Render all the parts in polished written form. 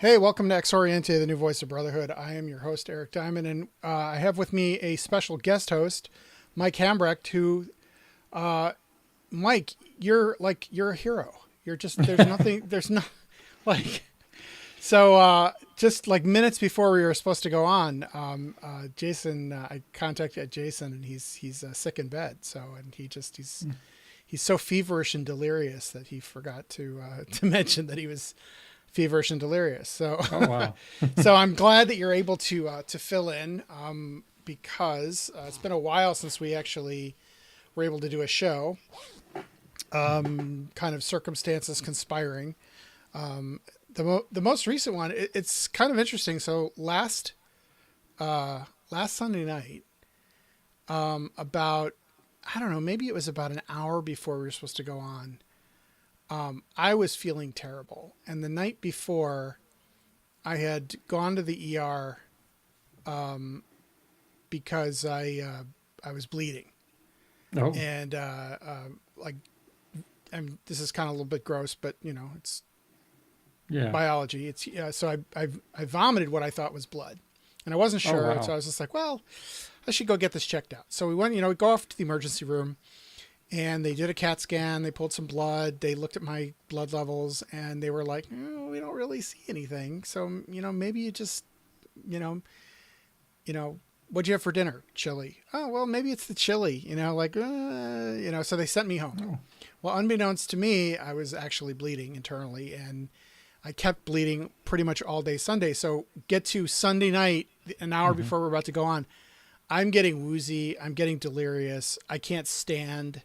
Hey, welcome to X-Oriente, the new voice of brotherhood. I am your host, Eric Diamond, and I have with me a special guest host, Mike Hambrecht, who, Mike, you're a hero. You're just, there's nothing, there's no, like, just like minutes before we were supposed to go on, Jason, I contacted Jason and he's sick in bed. And he's so feverish and delirious that he forgot to mention that he was feverish and delirious. So, Oh wow. so I'm glad that you're able to fill in, because it's been a while since we actually were able to do a show. Kind of circumstances conspiring. The most recent one, it's kind of interesting. So last Sunday night, about, I don't know, maybe it was about an hour before we were supposed to go on. I was feeling terrible. And the night before, I had gone to the ER because I was bleeding. Oh. And this is kind of a little bit gross, but it's Yeah. biology. It's so I vomited what I thought was blood, and I wasn't sure. Oh, wow. So I was just like, well, I should go get this checked out. So we went. We go off to the emergency room. And they did a CAT scan. They pulled some blood. They looked at my blood levels, and they were like, oh, "We don't really see anything. So maybe you just, what'd you have for dinner? Chili. Oh, well, maybe it's the chili. So they sent me home. Oh. Well, unbeknownst to me, I was actually bleeding internally, and I kept bleeding pretty much all day Sunday. So get to Sunday night, an hour before we're about to go on, I'm getting woozy. I'm getting delirious. I can't stand.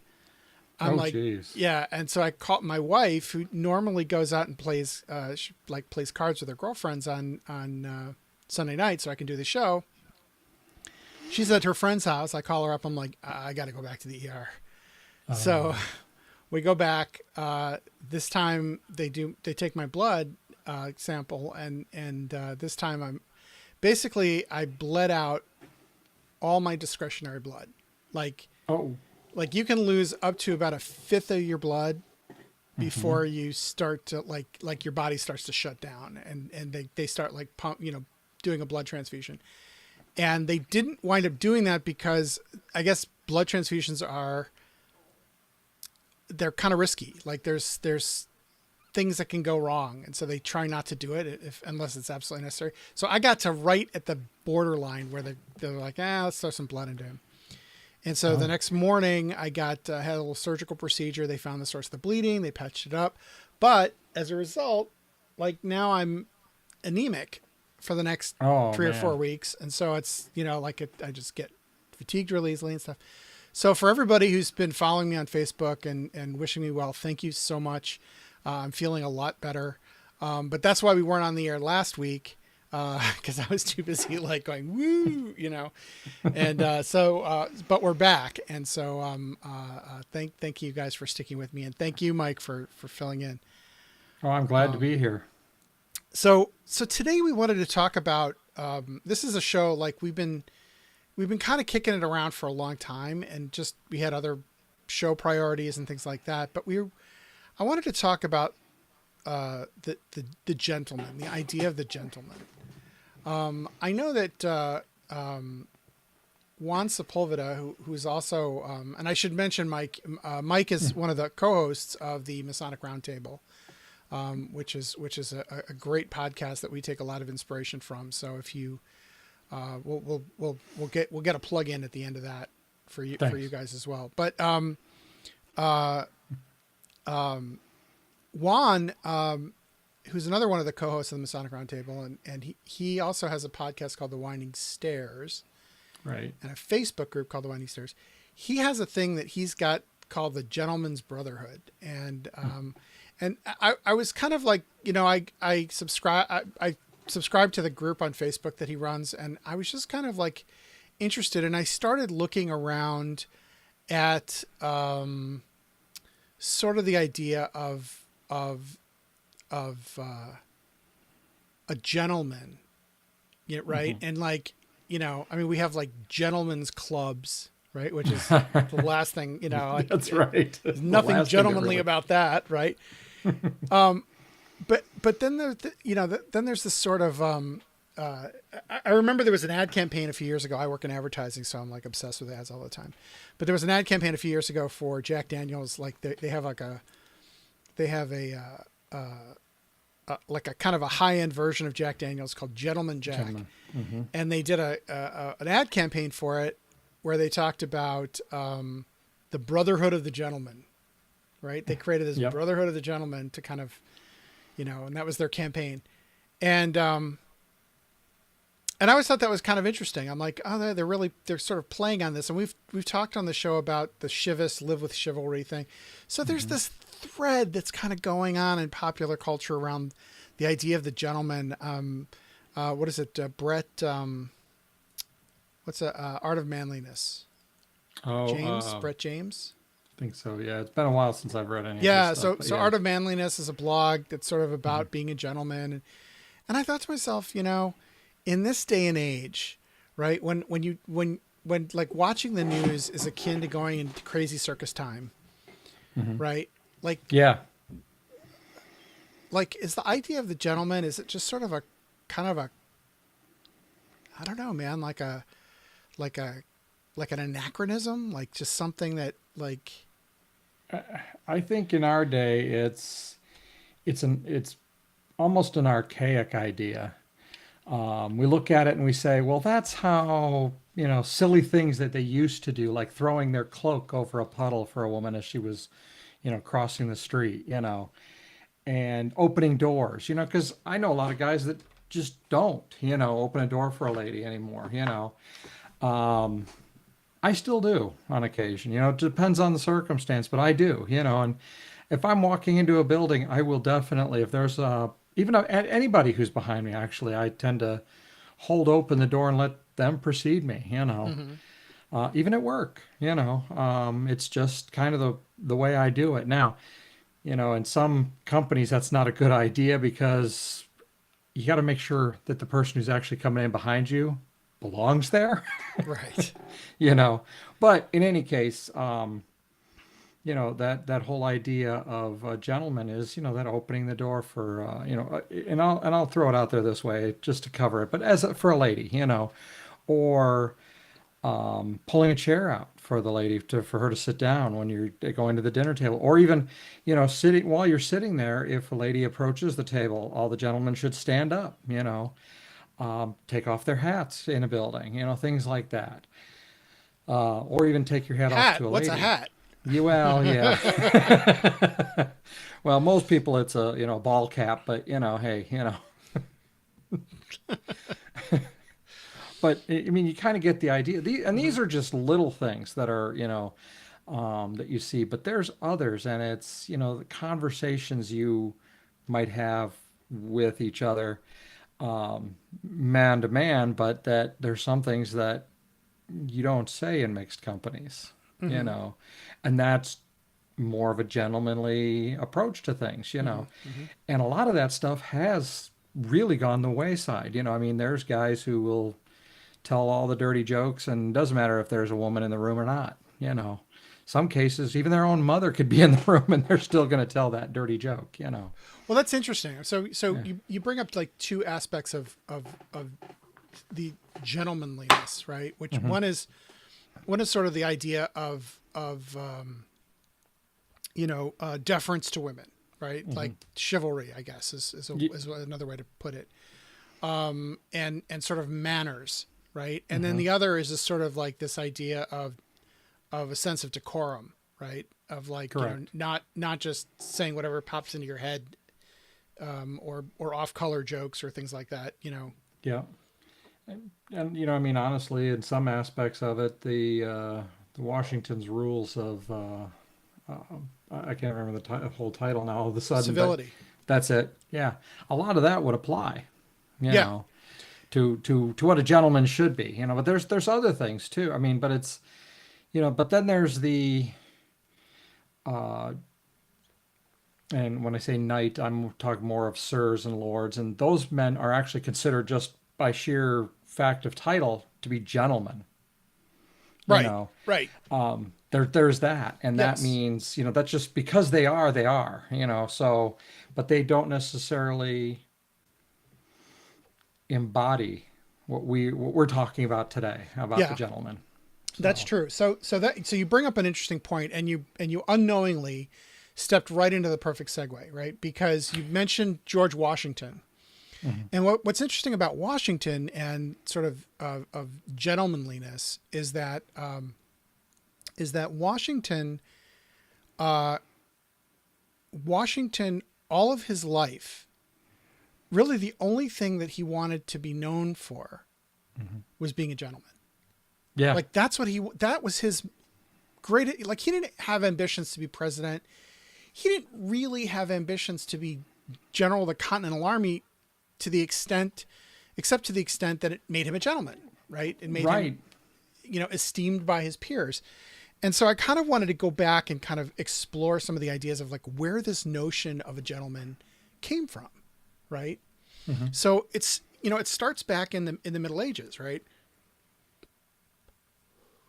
I'm Geez. yeah. And so I called my wife, who normally goes out and plays cards with her girlfriends on Sunday night so I can do the show. She's at her friend's house. I call her up. I'm like, I got to go back to the ER. So we go back. This time they take my blood sample. And this time I bled out all my discretionary blood. Like you can lose up to about a fifth of your blood before you start to like your body starts to shut down and they start like doing a blood transfusion. And they didn't wind up doing that because I guess blood transfusions they're kind of risky. Like there's things that can go wrong. And so they try not to do it unless it's absolutely necessary. So I got to right at the borderline where they're like, let's throw some blood into him. And so the next morning I had a little surgical procedure. They found the source of the bleeding. They patched it up. But as a result, like now I'm anemic for the next 3 or 4 weeks. And so it's, I just get fatigued really easily and stuff. So for everybody who's been following me on Facebook and wishing me well, thank you so much. I'm feeling a lot better. But that's why we weren't on the air last week. Because I was too busy going woo, and but we're back, and so thank you guys for sticking with me, and thank you, Mike, for filling in. Oh, I'm glad to be here. So today we wanted to talk about this is a show we've been kind of kicking it around for a long time, and we had other show priorities and things like that, but I wanted to talk about the gentleman, the idea of the gentleman. I know that Juan Sepulveda, who's also, and I should mention Mike. Mike is one of the co-hosts of the Masonic Roundtable, which is a great podcast that we take a lot of inspiration from. So if you, we'll get a plug in at the end of that for you guys as well. But Juan. Who's another one of the co-hosts of the Masonic Roundtable, and he also has a podcast called The Winding Stairs, right? And a Facebook group called The Winding Stairs. He has a thing that he's got called the Gentleman's Brotherhood, and I was kind of like, I subscribe to the group on Facebook that he runs, and I was just kind of like interested, and I started looking around at sort of the idea of a gentleman, right? And we have gentlemen's clubs, right? Which is the last thing, That's right. There's nothing gentlemanly about that, right? but then then there's this sort of I remember there was an ad campaign a few years ago. I work in advertising, so I'm like obsessed with ads all the time. But there was an ad campaign a few years ago for Jack Daniels. Like they have like a kind of a high end version of Jack Daniels called Gentleman Jack, Gentleman. Mm-hmm. and they did an ad campaign for it where they talked about the Brotherhood of the Gentleman. Right? They created this Brotherhood of the Gentleman to kind of, and that was their campaign. And I always thought that was kind of interesting. I'm like, oh, they're sort of playing on this. And we've talked on the show about the Chivas live with chivalry thing. So there's this thread that's kind of going on in popular culture around the idea of the gentleman. What is it? Brett, what's Art of Manliness? Oh, Brett James. I think so. Yeah. It's been a while since I've read any Yeah. of this stuff, So Art of Manliness is a blog that's sort of about being a gentleman. And I thought to myself, in this day and age, right, when like watching the news is akin to going into crazy circus time, right? Like, yeah, like is the idea of the gentleman, is it just sort of a kind of I don't know, man, like an anachronism, like just something that like. I think in our day it's almost an archaic idea. We look at it and we say, well, that's how, silly things that they used to do, like throwing their cloak over a puddle for a woman as she was, crossing the street, and opening doors, because I know a lot of guys that just don't, open a door for a lady anymore, I still do on occasion, it depends on the circumstance, but I do, and if I'm walking into a building, I will definitely, if there's even anybody who's behind me, actually, I tend to hold open the door and let them precede me, even at work, it's just kind of the way I do it. Now, in some companies, that's not a good idea because you got to make sure that the person who's actually coming in behind you belongs there. Right. But in any case, that whole idea of a gentleman is, that opening the door for, and I'll throw it out there this way just to cover it, but for a lady, or pulling a chair out for the lady for her to sit down when you're going to the dinner table, or even, sitting while you're sitting there, if a lady approaches the table, all the gentlemen should stand up, take off their hats in a building, things like that. Or even take your hat off to a lady. What's a hat? Well, yeah. Well, most people it's a ball cap, but hey, But I mean, you kind of get the idea. These are just little things that are that you see, but there's others, and it's the conversations you might have with each other, man to man, but that there's some things that you don't say in mixed companies. And that's more of a gentlemanly approach to things, and a lot of that stuff has really gone the wayside. I mean, there's guys who will tell all the dirty jokes, and it doesn't matter if there's a woman in the room or not. Some cases, even their own mother could be in the room and they're still going to tell that dirty joke, Well, that's interesting. So Yeah. you bring up like two aspects of the gentlemanliness, right? Which one is sort of the idea of deference to women, right? Like chivalry, I guess is another way to put it. And sort of manners, right? And then the other is this sort of like this idea of a sense of decorum, right? Of like, not just saying whatever pops into your head, or off color jokes or things like that, Yeah. And I mean, honestly, in some aspects of it, the Washington's rules of I can't remember the whole title now. All of a sudden, civility. That's it. Yeah, a lot of that would apply. You know, to what a gentleman should be. But there's other things too. I mean, but it's but then there's the and when I say knight, I'm talking more of sirs and lords, and those men are actually considered just by sheer fact of title to be gentlemen. Right. Right. there's that, and that Yes. means, that's just because they are, so, but they don't necessarily embody what we're talking about today about the Yeah, gentleman. that's So, true. So you bring up an interesting point, and you unknowingly stepped right into the perfect segue, right? Because you mentioned George Washington. mhm, And what's interesting about Washington and sort of gentlemanliness is that Washington, all of his life, really the only thing that he wanted to be known for mhm. was being a gentleman. Yeah, Like that was his great. Like he didn't have ambitions to be president. He didn't really have ambitions to be general of the Continental Army except to the extent that it made him a gentleman, right? It made him, right. esteemed by his peers. And so I kind of wanted to go back and kind of explore some of the ideas of like where this notion of a gentleman came from, right? Mhm. So it starts back in the Middle Ages, right?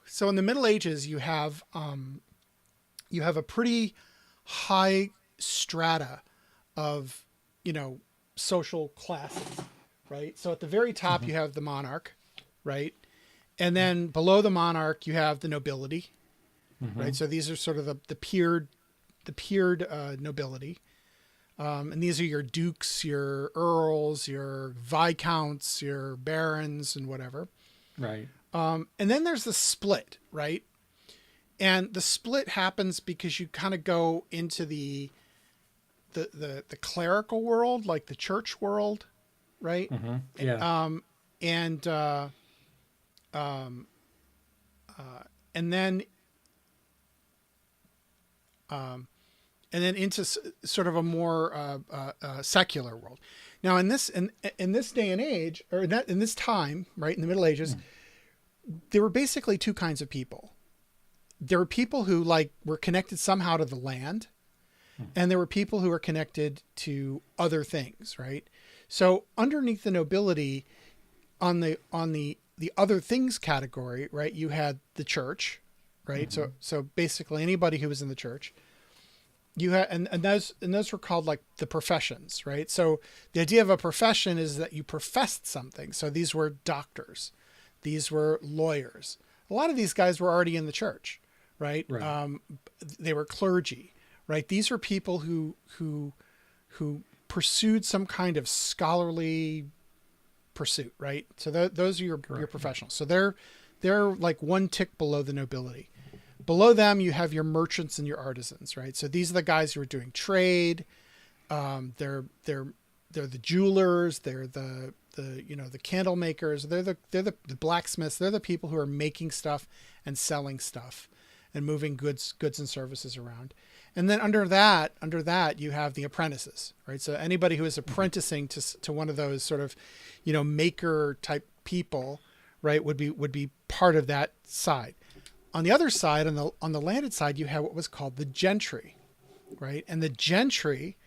So in the Middle Ages, you have a pretty high strata of social classes, right? So at the very top, you have the monarch, right? And then below the monarch, you have the nobility, right? Mhm. So these are sort of the peered nobility. And these are your dukes, your earls, your viscounts, your barons, and whatever. Right. And then there's the split, right? And the split happens because you kind of go into the clerical world, like the church world, right? Mhm. Yeah. And and then and then into sort of a more secular world. Now, in this day and age, or in this time, right in the Middle Ages, there were basically two kinds of people. There were people who were connected somehow to the land, and there were people who were connected to other things, right? So underneath the nobility, on the other things category, right, you had the church, right? So basically anybody who was in the church. You had and those were called like the professions, right? So the idea of a profession is that you professed something. So these were doctors, these were lawyers. A lot of these guys were already in the church, right? Right. They were clergy, right? These are people who pursued some kind of scholarly pursuit, right? So those are your Correct. professionals. So they're like one tick below the nobility. Below them, you have your merchants and your artisans, right? So these are the guys who are doing trade. They're the jewelers. They're the candle makers. They're the blacksmiths. They're the people who are making stuff and selling stuff and moving goods and services around. And then under that, you have the apprentices, right? So anybody who is apprenticing to one of those sort of, maker type people, right, would be part of that side. On the other side, on the landed side, you have what was called the gentry, right? And the gentry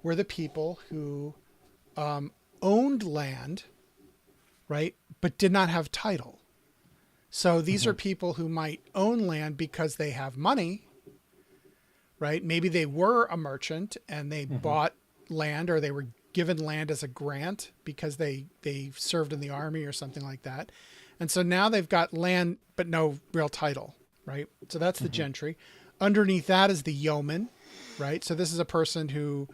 were the people who owned land, right, but did not have title. So these are people who might own land because they have money, right? Maybe they were a merchant and they bought land, or they were given land as a grant because they served in the army or something like that. And so now they've got land, but no real title, right? So that's the gentry. Underneath that is the yeoman, right? So this is a person who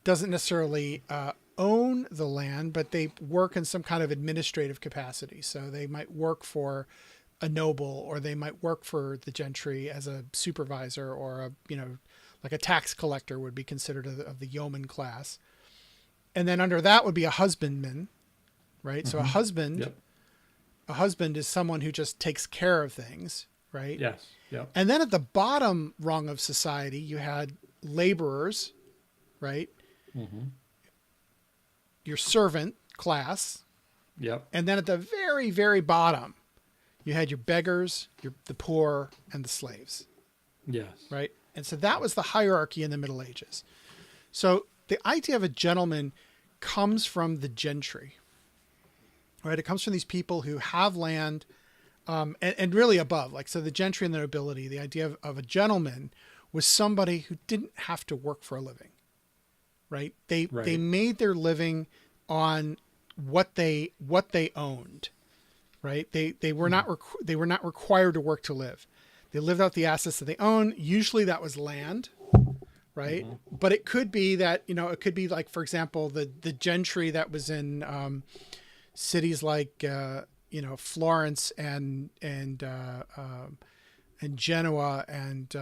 doesn't necessarily own the land, but they work in some kind of administrative capacity. So they might work for a noble, or they might work for the gentry as a supervisor, or like a tax collector would be considered of the yeoman class. And then under that would be a husbandman, right? So Yep. a husband is someone who just takes care of things, right? Yes. Yep. And then at the bottom rung of society, you had laborers, right? Your servant class. Yep. And then at the very, very bottom, you had your beggars, the poor, and the slaves, Yes. right? And so that was the hierarchy in the Middle Ages. So the idea of a gentleman comes from the gentry, right? It comes from these people who have land, and really above. Like, so the gentry and the nobility, the idea of a gentleman was somebody who didn't have to work for a living, right? They made their living on what they owned, right? They were not they were not required to work to live. They lived out the assets that they own. Usually that was land, right? But it could be that, it could be like, for example, the gentry that was in cities like Florence and Genoa and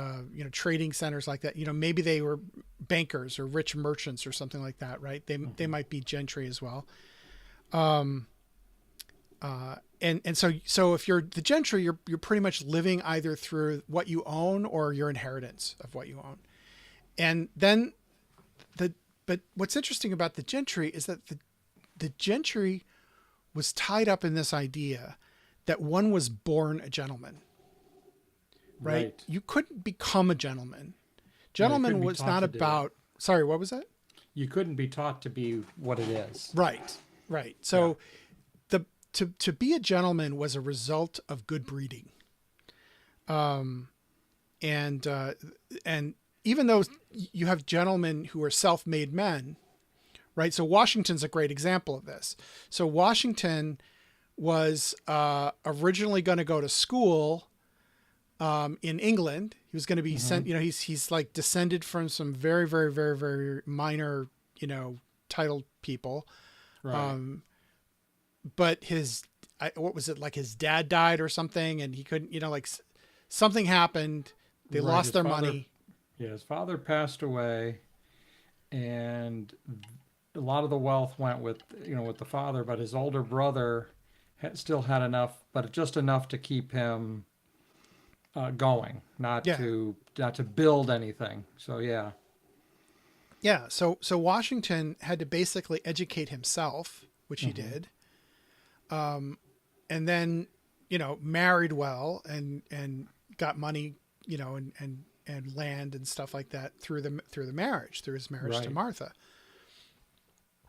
trading centers like that. Maybe they were bankers or rich merchants or something like that, right? They might be gentry as well. And so if you're the gentry, you're pretty much living either through what you own or your inheritance of what you own. And then but what's interesting about the gentry is that the gentry was tied up in this idea that one was born a gentleman, right? You couldn't become a gentleman. Gentleman was not about, sorry, what was that? You couldn't be taught to be what it is. Right. So to be a gentleman was a result of good breeding. And even though you have gentlemen who are self-made men, right? So Washington's a great example of this. So Washington was originally going to go to school in England. He was going to be sent, he's like descended from some very, very, very, very minor, titled people. Right. But what was it, like his dad died or something, and he couldn't, something happened. They lost their money. Yeah, his father passed away, and a lot of the wealth went with the father, but his older brother still had enough, but just enough to keep him going, not to build anything. So yeah. Yeah. So Washington had to basically educate himself, which he did. And then, married well and got money, and land and stuff like that through his marriage to Martha.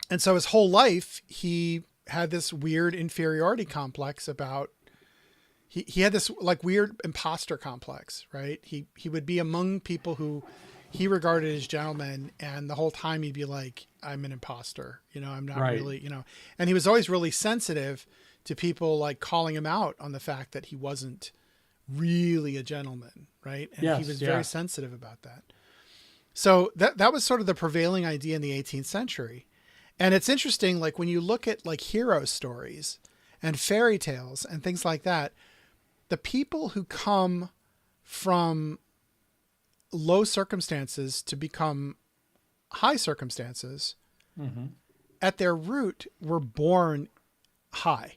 And so his whole life, he had this weird inferiority complex about, he had this like weird imposter complex, right? He would be among people who he regarded as gentlemen, and the whole time he'd be like, I'm an imposter, I'm not really, and he was always really sensitive to people like calling him out on the fact that he wasn't really a gentleman, right? And he was very sensitive about that. So that was sort of the prevailing idea in the 18th century. And it's interesting, like when you look at like hero stories and fairy tales and things like that, the people who come from low circumstances to become high circumstances at their root were born high,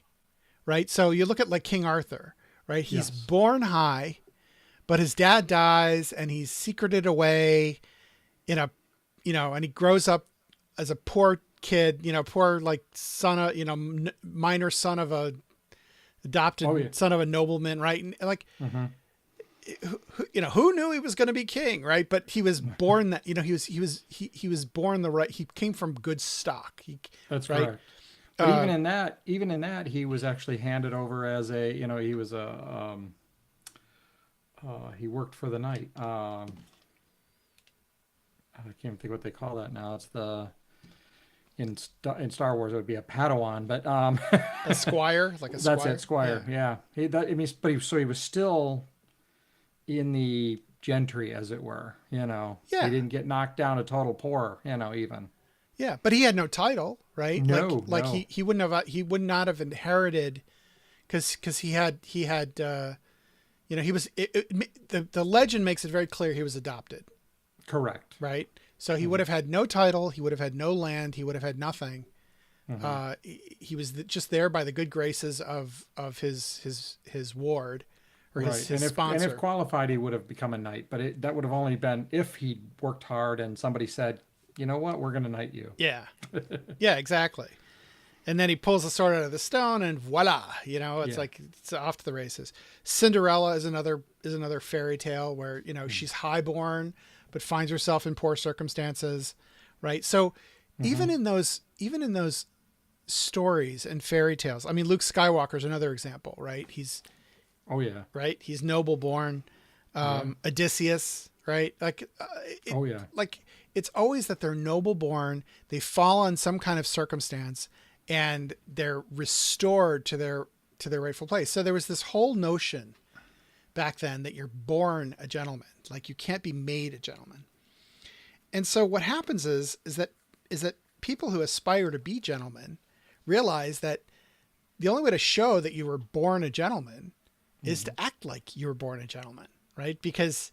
right? So you look at like King Arthur, right? He's born high, but his dad dies and he's secreted away in a, and he grows up as a poor kid, poor like son of, minor son of a adopted son of a nobleman, right? And like, who knew he was going to be king, right? But he was born that, he was born the right, he came from good stock. That's right. But even in that, he was actually handed over as a, he was he worked for the knight. I can't think what they call that now. It's in Star Wars, it would be a Padawan, but a squire, like a squire. That's it, squire. Yeah. He was still in the gentry, as it were. He didn't get knocked down a total poor. Even. Yeah, but he had no title, right? No, he would not have inherited, because he had the legend makes it very clear he was adopted. Correct. Right. So he would have had no title. He would have had no land. He would have had nothing. He was just there by the good graces of his ward or his sponsor. And if qualified, he would have become a knight. But that would have only been if he worked hard and somebody said, you know what, we're going to knight you. Yeah. Yeah, exactly. And then he pulls the sword out of the stone and voila, it's like it's off to the races. Cinderella is another fairy tale where, she's highborn, but finds herself in poor circumstances, right? So even in those stories and fairy tales, I mean, Luke Skywalker is another example, right? Oh yeah. right? He's noble born. Odysseus, right? Oh yeah. Like it's always that they're noble born. They fall on some kind of circumstance, and they're restored to their rightful place. So there was this whole notion back then that you're born a gentleman, like you can't be made a gentleman. And so what happens is that people who aspire to be gentlemen realize that the only way to show that you were born a gentleman is to act like you were born a gentleman, right? Because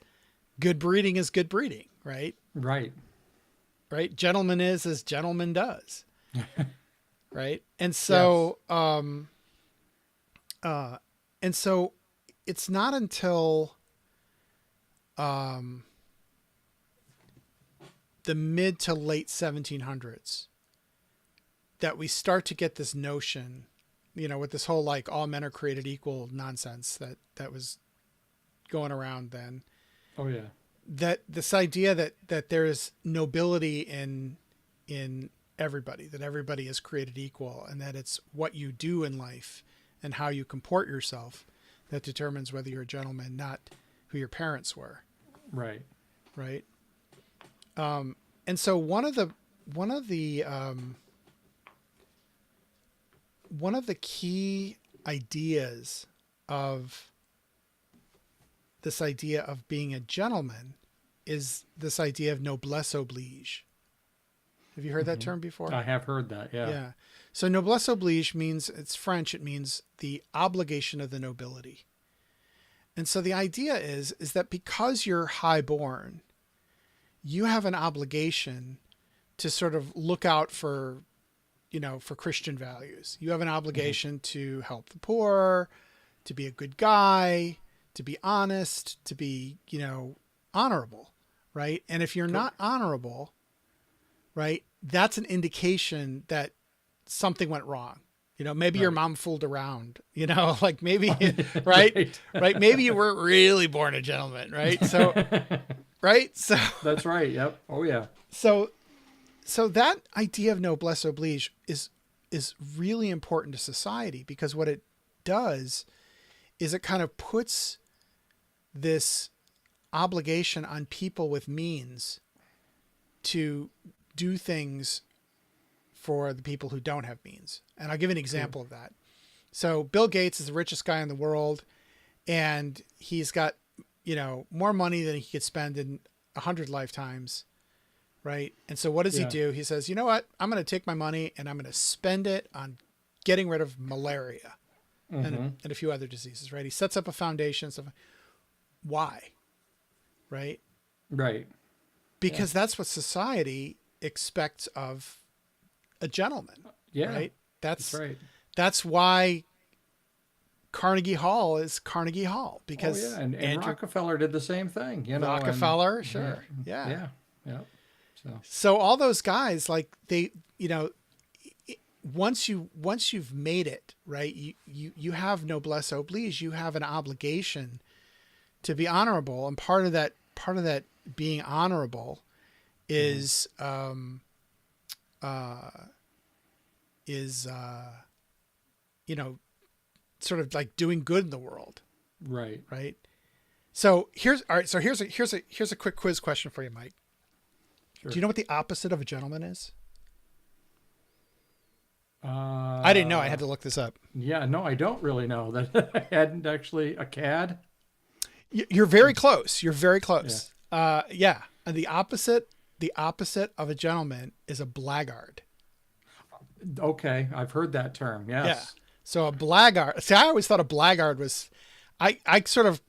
good breeding is good breeding, right? Right. Right. Gentleman is as gentleman does. Right. And so, and so it's not until, the mid to late 1700s that we start to get this notion, with this whole, like, all men are created equal nonsense that was going around then. Oh yeah. That this idea that there is nobility in everybody, that everybody is created equal, and that it's what you do in life and how you comport yourself that determines whether you're a gentleman, not who your parents were. Right. Right. And so one of the key ideas of this idea of being a gentleman is this idea of noblesse oblige. Have you heard that term before? I have heard that. Yeah. Yeah. So noblesse oblige means, it's French. It means the obligation of the nobility. And so the idea is that because you're highborn, you have an obligation to sort of look out for Christian values. You have an obligation to help the poor, to be a good guy, to be honest, to be, honorable, right? And if you're not honorable, right, that's an indication that something went wrong. Maybe your mom fooled around, like maybe, right? Right. Maybe you weren't really born a gentleman, right? So, right. So that's right. Yep. Oh yeah. So that idea of noblesse oblige is really important to society, because what it does is it kind of puts this obligation on people with means to do things for the people who don't have means. And I'll give an example of that. So Bill Gates is the richest guy in the world, and he's got, more money than he could spend in 100 lifetimes. Right. And so what does he do? He says, you know what? I'm going to take my money and I'm going to spend it on getting rid of malaria and a few other diseases. Right. He sets up a foundation. Stuff. Why? Right. Right. Because that's what society expects of a gentleman. Yeah. Right. That's right. That's why Carnegie Hall is Carnegie Hall, because and Rockefeller did the same thing, Rockefeller. Sure. Yeah. So all those guys, like they, once you've made it, right, you have noblesse oblige, you have an obligation to be honorable. And part of that being honorable is, sort of like doing good in the world. Right. Right. So here's a quick quiz question for you, Mike. Sure. Do you know what the opposite of a gentleman is? I didn't know. I had to look this up. Yeah, no, I don't really know that. I hadn't actually. A cad? You're very close. You're very close. Yeah. And the opposite of a gentleman is a blackguard. Okay. I've heard that term. Yes. Yeah. So a blackguard. See, I always thought a blackguard was, I sort of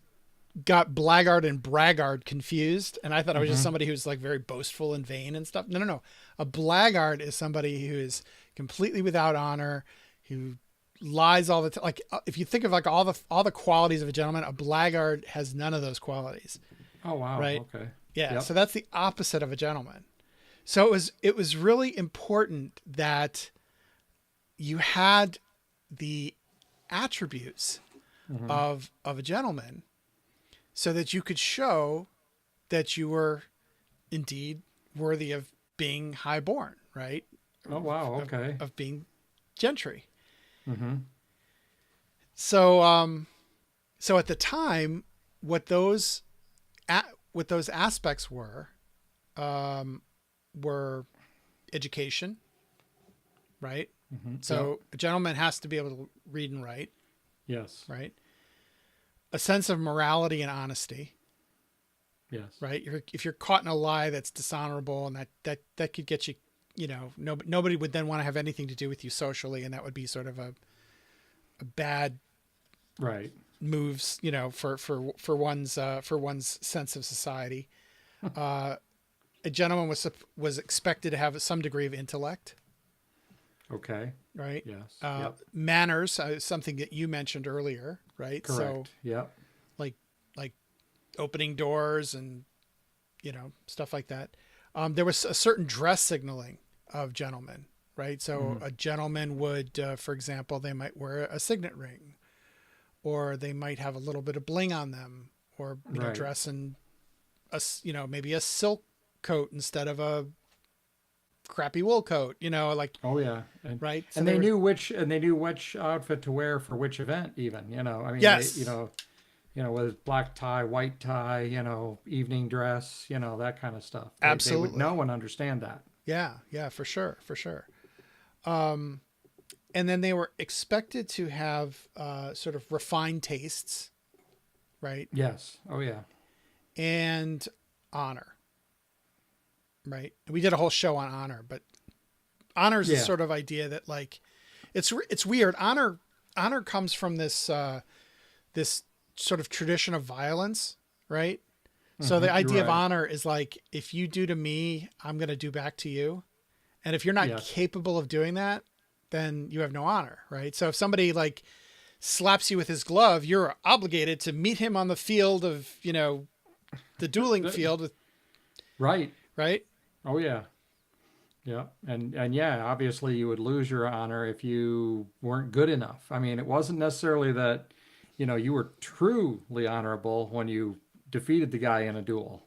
got blackguard and braggart confused, and I thought it was just somebody who's like very boastful and vain and stuff. No. A blackguard is somebody who is completely without honor, who lies all the time. Like if you think of like all the qualities of a gentleman, a blackguard has none of those qualities. Oh wow. Right. Okay. Yeah. Yep. So that's the opposite of a gentleman. So it was really important that you had the attributes of a gentleman, so that you could show that you were indeed worthy of being highborn, right? Oh, wow. Okay. Of being gentry. So, So at the time, what those what those aspects were education, right? Yeah. So a gentleman has to be able to read and write, Yes. right? A sense of morality and honesty, Yes. right? If you're caught in a lie that's dishonorable, and that could get you, nobody would then want to have anything to do with you socially, and that would be sort of a bad Right. moves, for one's sense of society. A gentleman was expected to have some degree of intellect, Okay. right? Yes. Manners, something that you mentioned earlier, right? Correct. So Yep. like opening doors and stuff like that. There was a certain dress signaling of gentlemen, right? So a gentleman would, for example, they might wear a signet ring, or they might have a little bit of bling on them, or Right. dress in maybe a silk coat instead of a crappy wool coat, Oh yeah. right. So And they knew which outfit to wear for which event even, I mean, yes, whether it's black tie, white tie, evening dress, that kind of stuff. They would absolutely. know and understand that. Yeah, for sure. And then they were expected to have sort of refined tastes, right? Yes. Oh yeah. And honor, right? We did a whole show on honor, but honor is the Yeah. sort of idea that it's weird. Honor comes from this sort of tradition of violence, right? So the You're idea of right. honor is like, if you do to me, I'm going to do back to you. And if you're not Yes. capable of doing that, then you have no honor, right? So if somebody slaps you with his glove, you're obligated to meet him on the field of, the dueling field, Right. right? Oh yeah. Yeah. And yeah, obviously you would lose your honor if you weren't good enough. I mean, it wasn't necessarily that, you were truly honorable when you defeated the guy in a duel.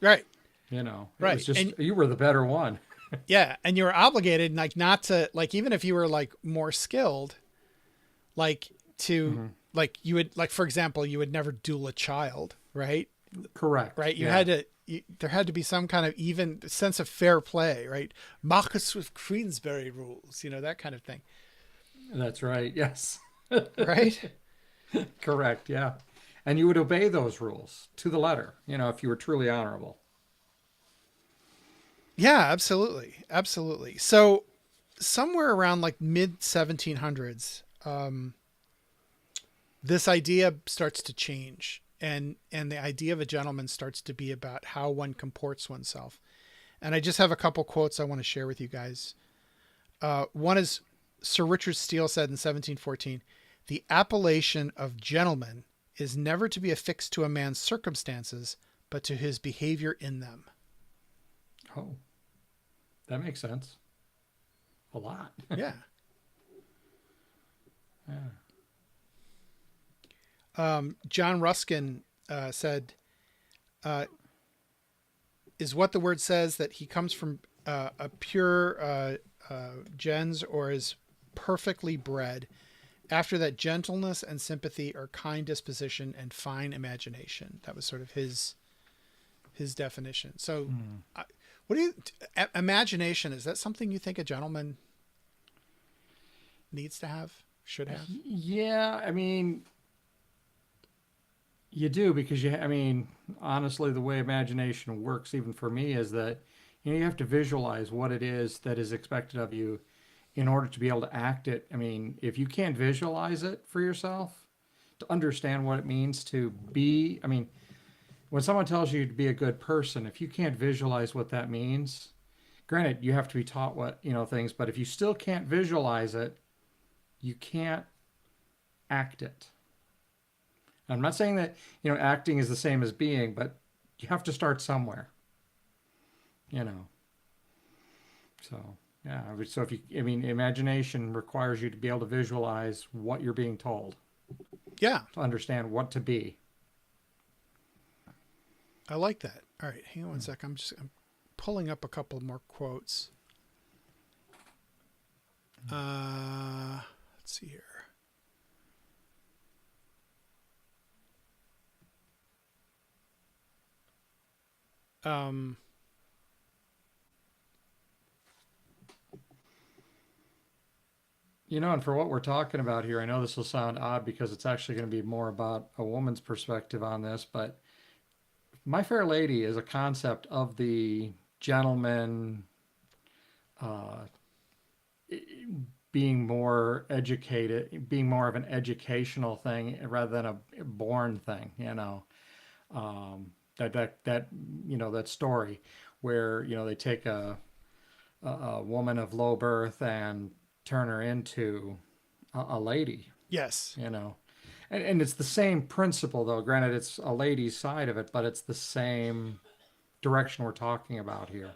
Right. It was Right. just And you were the better one. yeah, and you're obligated not to, even if you were more skilled, to you would, for example, you would never duel a child, right? Correct. Right. You Yeah. had to, there had to be some kind of even sense of fair play, right? Marcus with Queensberry rules, that kind of thing. That's right. Yes. Right. Correct. Yeah. And you would obey those rules to the letter, if you were truly honorable. Yeah, absolutely. Absolutely. So somewhere around mid 1700s, this idea starts to change, and the idea of a gentleman starts to be about how one comports oneself. And I just have a couple quotes I want to share with you guys. One is Sir Richard Steele said in 1714, "The appellation of gentleman is never to be affixed to a man's circumstances, but to his behavior in them." Oh, that makes sense. A lot. Yeah. Yeah. John Ruskin said, "Is what the word says that he comes from a pure gens, or is perfectly bred? After that, gentleness and sympathy are kind disposition and fine imagination." That was sort of his definition. So, what do you imagination? Is that something you think a gentleman needs to have, should have? Yeah, I mean, you do because honestly, the way imagination works, even for me, is that you have to visualize what it is that is expected of you in order to be able to act it. I mean, if you can't visualize it for yourself, to understand what it means to be, when someone tells you to be a good person, if you can't visualize what that means, granted, you have to be taught things, but if you still can't visualize it, you can't act it. I'm not saying that, acting is the same as being, but you have to start somewhere, So, yeah. So imagination requires you to be able to visualize what you're being told, Yeah, to understand what to be. I like that. All right, hang on one sec. I'm pulling up a couple more quotes. Let's see here. um, And for what we're talking about here, I know this will sound odd because it's actually going to be more about a woman's perspective on this, but My Fair Lady is a concept of the gentleman uh, being more educated, being more of an educational thing rather than a born thing, that that story where they take a woman of low birth and turn her into a lady, yes. you know. And it's the same principle, though. Granted, it's a lady's side of it, but it's the same direction we're talking about here.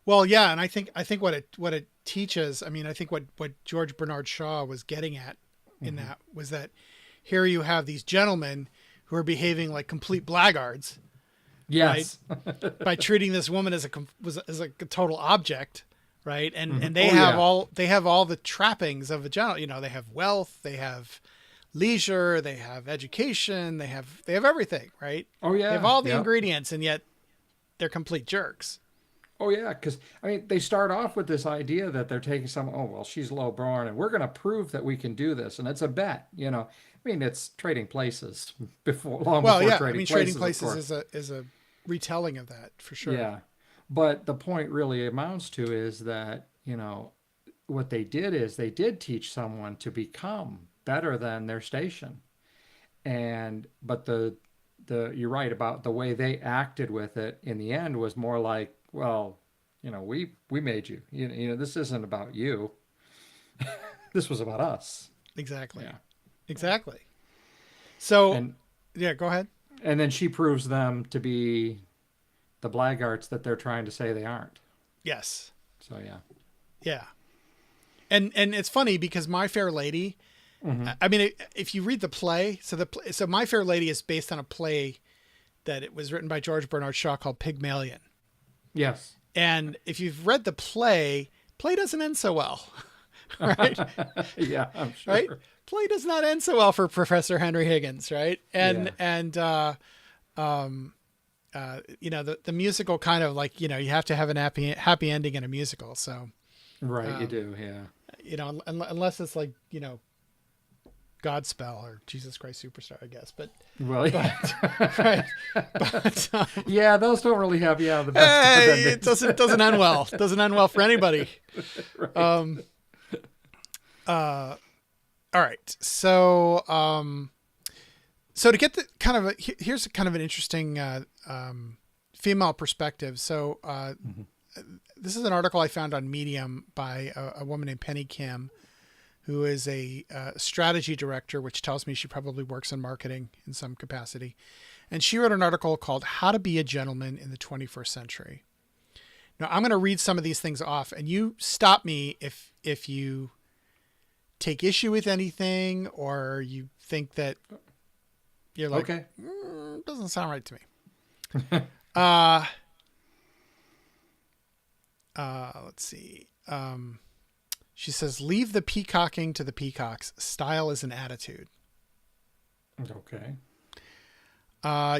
Well, yeah, and I think what it teaches. I mean, I think what George Bernard Shaw was getting at in Hmm. that was that here you have these gentlemen who are behaving like complete blackguards, right? Yes. By treating this woman as a total object, right? And they Oh, have yeah. all the trappings of a general. They have wealth, they have leisure, they have education, they have everything, right? Oh, They have yeah. all the Yep. ingredients, and yet they're complete jerks. Oh, yeah. Because, I mean, they start off with this idea that they're taking oh, well, she's low born and we're going to prove that we can do this. And it's a bet. I mean, it's trading places long Well, before yeah, I trading mean, Trading places, of Places course. is a retelling of that for sure. Yeah. But the point really amounts to is that, what they did is they did teach someone to become better than their station. But the you're right about the way they acted with it in the end was more like, well, we made you. This isn't about you. This was about us. Exactly, Yeah. exactly. So, And yeah, go ahead. and then she proves them to be the blackguards that they're trying to say they aren't. Yes, So yeah. yeah, and it's funny because My Fair Lady. Hmm. I mean, if you read the play, so My Fair Lady is based on a play that it was written by George Bernard Shaw called Pygmalion. Yes. And if you've read the play doesn't end so well, right? Yeah, I'm Right? sure. Play does not end so well for Professor Henry Higgins, right? And Yeah. and the musical kind of like you have to have an happy ending in a musical. So Right, you um, do, yeah. unless it's like Godspell or Jesus Christ Superstar, I guess. Well, But yeah. right, but Yeah, those don't really have the best of hey, it endings. doesn't end well. Doesn't end well for anybody. Right. Um, uh, all right. So to get the kind of here's kind of an interesting female perspective. So Mhm. this is an article I found on Medium by a woman named Penny Kim, who is a strategy director, which tells me she probably works in marketing in some capacity. And she wrote an article called "How to Be a Gentleman in the 21st Century." Now I'm going to read some of these things off, and you stop me if you take issue with anything or you think that you're like, Okay. doesn't sound right to me. Uh, let's see. She says, leave the peacocking to the peacocks. Style is an attitude. Okay.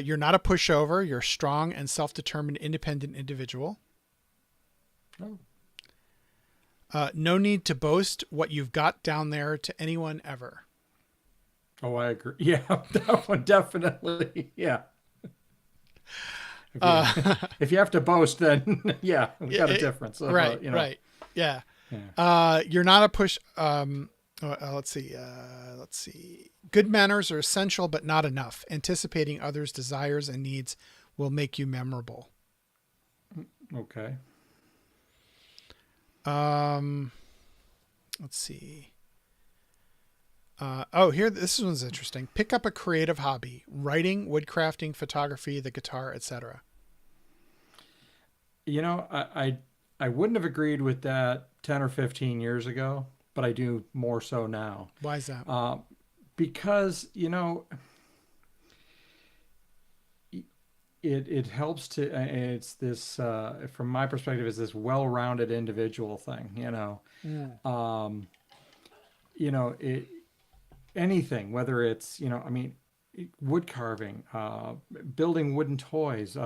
You're not a pushover. You're a strong and self-determined, independent individual. Oh. No need to boast what you've got down there to anyone ever. Oh, I agree. Yeah, that one definitely. Yeah. If Uh, you, if you have to boast, then yeah, we got a difference. right, right. Yeah. Yeah. You're not a push. Let's see. Let's see. Good manners are essential, but not enough. Anticipating others' desires and needs will make you memorable. Okay. Let's see. Here, this one's interesting. Pick up a creative hobby: writing, woodcrafting, photography, the guitar, etc. I wouldn't have agreed with that 10 or 15 years ago, but I do more so now. Why is that? Because, it helps to, it's this, from my perspective, is this well-rounded individual thing. Mm. Um, you know, it, anything, whether it's, I mean, wood carving, building wooden toys,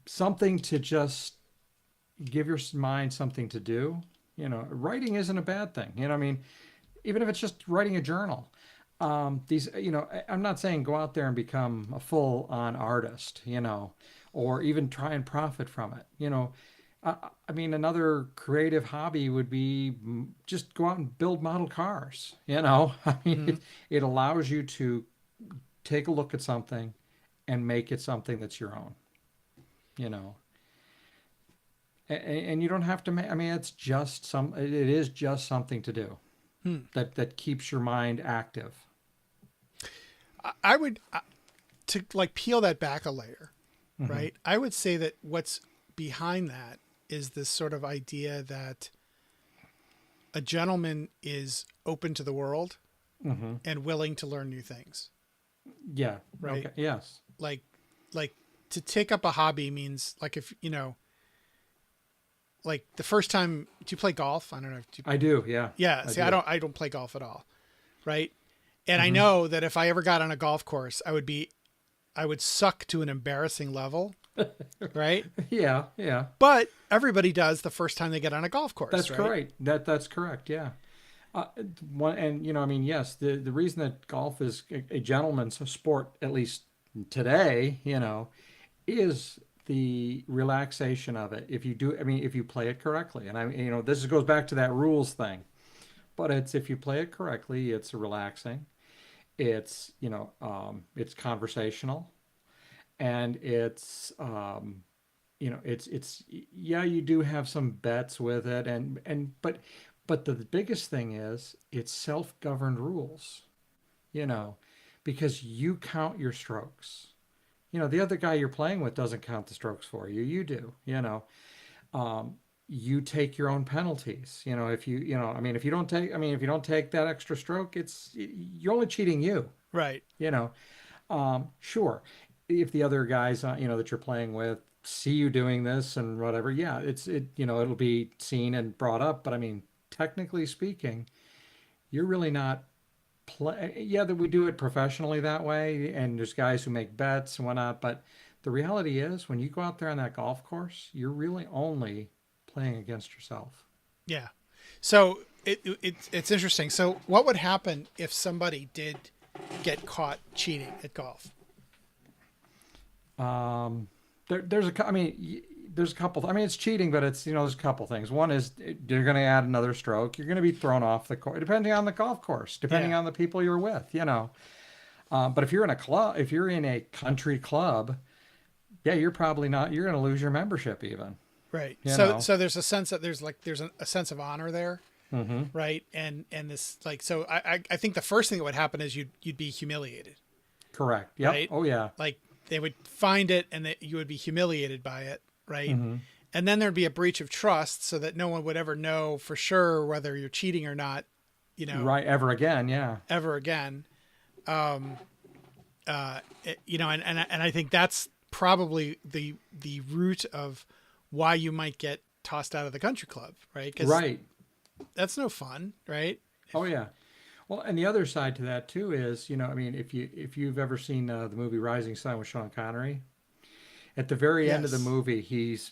something to just give your mind something to do. Writing isn't a bad thing. I mean, even if it's just writing a journal. I'm not saying go out there and become a full on artist, or even try and profit from it. I mean, another creative hobby would be just go out and build model cars. I mean, Mm-hmm. it allows you to take a look at something and make it something that's your own, you know. And you don't have to make, I mean, it is just something to do Hmm. that keeps your mind active. I would to like peel that back a layer, Hmm. right? I would say that what's behind that is this sort of idea that a gentleman is open to the world Hmm. and willing to learn new things, Yeah. right? Okay. Yes. Like, like to take up a hobby means like if like the first time do you play golf? I don't know. I do. Yeah. Yeah. I See, do. I don't play golf at all, right? And I Hmm. know that if I ever got on a golf course, I would suck to an embarrassing level, right? Yeah. Yeah. But everybody does the first time they get on a golf course, That's right? correct. That's correct. Yeah. Uh, One and I mean, yes, the reason that golf is a gentleman's sport, at least today, is the relaxation of it. If you do, I mean, if you play it correctly, and this goes back to that rules thing. But it's if you play it correctly, it's relaxing. It's conversational, and it's yeah, you do have some bets with it, but the biggest thing is it's self-governed rules, you know, because you count your strokes. The other guy you're playing with doesn't count the strokes for you. You do, um, you take your own penalties. If I mean, if you don't take that extra stroke, you're only cheating you. Right. You know, sure, if the other guys, that you're playing with see you doing this and whatever, yeah, it'll be seen and brought up. But I mean, technically speaking, you're really not play. Yeah, that we do it professionally that way, and there's guys who make bets and whatnot. But the reality is, when you go out there on that golf course, you're really only playing against yourself. Yeah. So it's interesting. So what would happen if somebody did get caught cheating at golf? I mean, there's a couple. I mean, it's cheating, but there's a couple things. One is you're going to add another stroke. You're going to be thrown off the course, depending on the golf course, depending Yeah. on the people you're with. But if you're in a club, if you're in a country club, yeah, you're probably not. You're going to lose your membership even. Right. You So know. there's a sense that there's a sense of honor there, Hmm. right? And this like so I think the first thing that would happen is you'd be humiliated, Correct. Yep. right? Oh yeah. Like they would find it and that you would be humiliated by it, right? Hmm. And then there'd be a breach of trust so that no one would ever know for sure whether you're cheating or not, Right. Ever again. Yeah. ever again. And I think that's probably the root of why you might get tossed out of the country club, right? Because Right. that's no fun, right? Oh yeah. Well, and the other side to that too is, I mean, if you've ever seen the movie Rising Sun with Sean Connery, at the very end of the Yes. movie, he's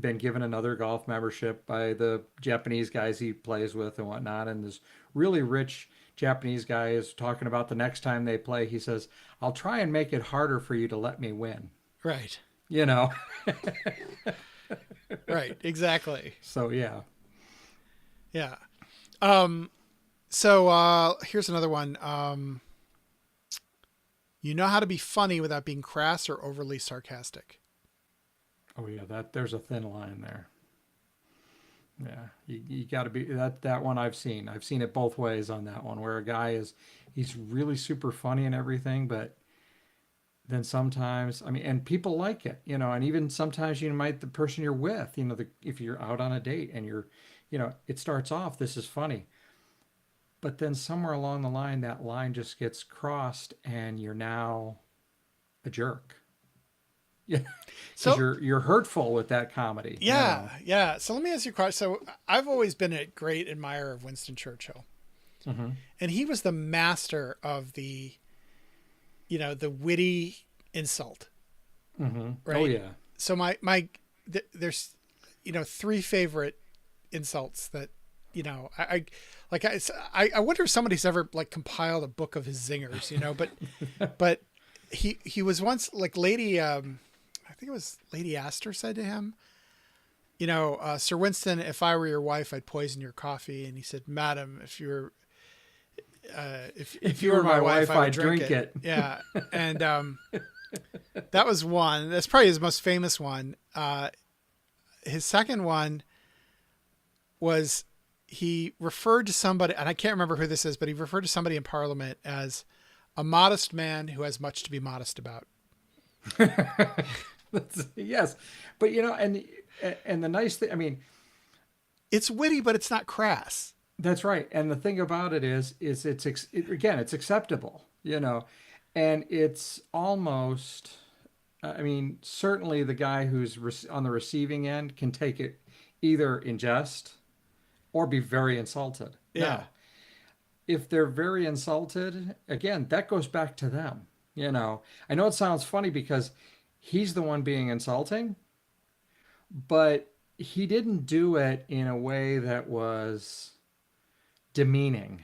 been given another golf membership by the Japanese guys he plays with and whatnot, and this really rich Japanese guy is talking about the next time they play. He says, "I'll try and make it harder for you to let me win." Right. You know. Right. Exactly. So yeah. Yeah. So here's another one. You know how to be funny without being crass or overly sarcastic. Oh yeah. There's a thin line there. Yeah, you got to be that one I've seen. I've seen it both ways on that one, where a guy he's really super funny and everything, but then sometimes, I mean, and people like it, and even sometimes the person you're with, if you're out on a date and it starts off, this is funny, but then somewhere along the line, that line just gets crossed and you're now a jerk. Yeah, because So you're hurtful with that comedy. yeah, yeah. So let me ask you a question. So I've always been a great admirer of Winston Churchill, Mm-hmm. and he was the master of the, the witty insult, Mm-hmm. Oh right? yeah. So there's, three favorite insults that, I wonder if somebody's ever like compiled a book of his zingers, but he was once like I think it was Lady Astor said to him, Sir Winston, if I were your wife, I'd poison your coffee. And he said, Madam, if you were, if you were my wife, I would drink it. Yeah. And, that was one. That's probably his most famous one. His second one was he referred to somebody, and I can't remember who this is, but he referred to somebody in Parliament as a modest man who has much to be modest about. Yes, but and the nice thing, I mean, it's witty, but it's not crass. that's right. And the thing about it is again, it's acceptable, and it's almost, I mean, certainly the guy who's on the receiving end can take it either in jest or be very insulted. Yeah. Now, if they're very insulted, again, that goes back to them. I know it sounds funny because he's the one being insulting, but he didn't do it in a way that was demeaning.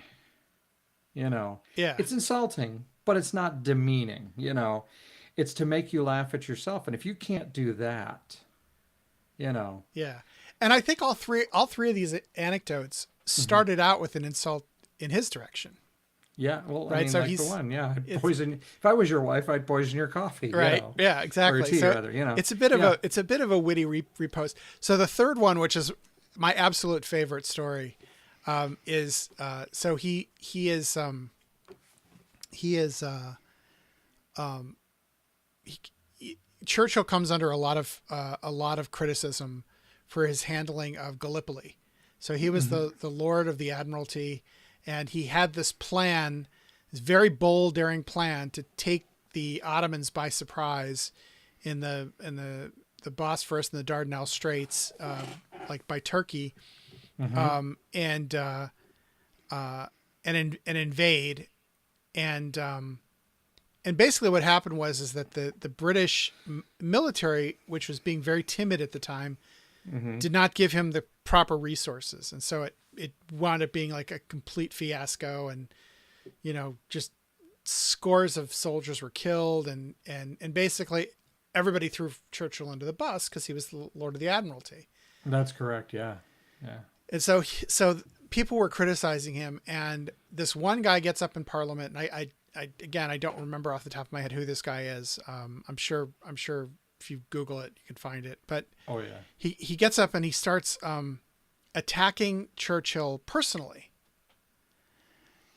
Yeah. It's insulting, but it's not demeaning. It's to make you laugh at yourself. And if you can't do that, Yeah. And I think all three of these anecdotes started out with an insult in his direction. Yeah, well, right. I mean, So like the one, yeah, I'd poison. If I was your wife, I'd poison your coffee. Right. Yeah. Exactly. Or your tea, so rather. it's a bit of a witty repost. So the third one, which is my absolute favorite story, is so he is Churchill comes under a lot of criticism for his handling of Gallipoli. So he was the Lord of the Admiralty, and he had this plan, this very bold, daring plan to take the Ottomans by surprise in the Bosphorus and the Dardanelles Straits, like by Turkey, and invade, and basically what happened was that the British military, which was being very timid at the time, did not give him the proper resources, and so it wound up being like a complete fiasco, and just scores of soldiers were killed, and basically everybody threw Churchill under the bus because he was the Lord of the Admiralty. That's correct. Yeah. And so people were criticizing him, and this one guy gets up in Parliament, and I don't remember off the top of my head who this guy is. I'm sure if you Google it, you can find it. But oh yeah, he gets up and he starts attacking Churchill personally,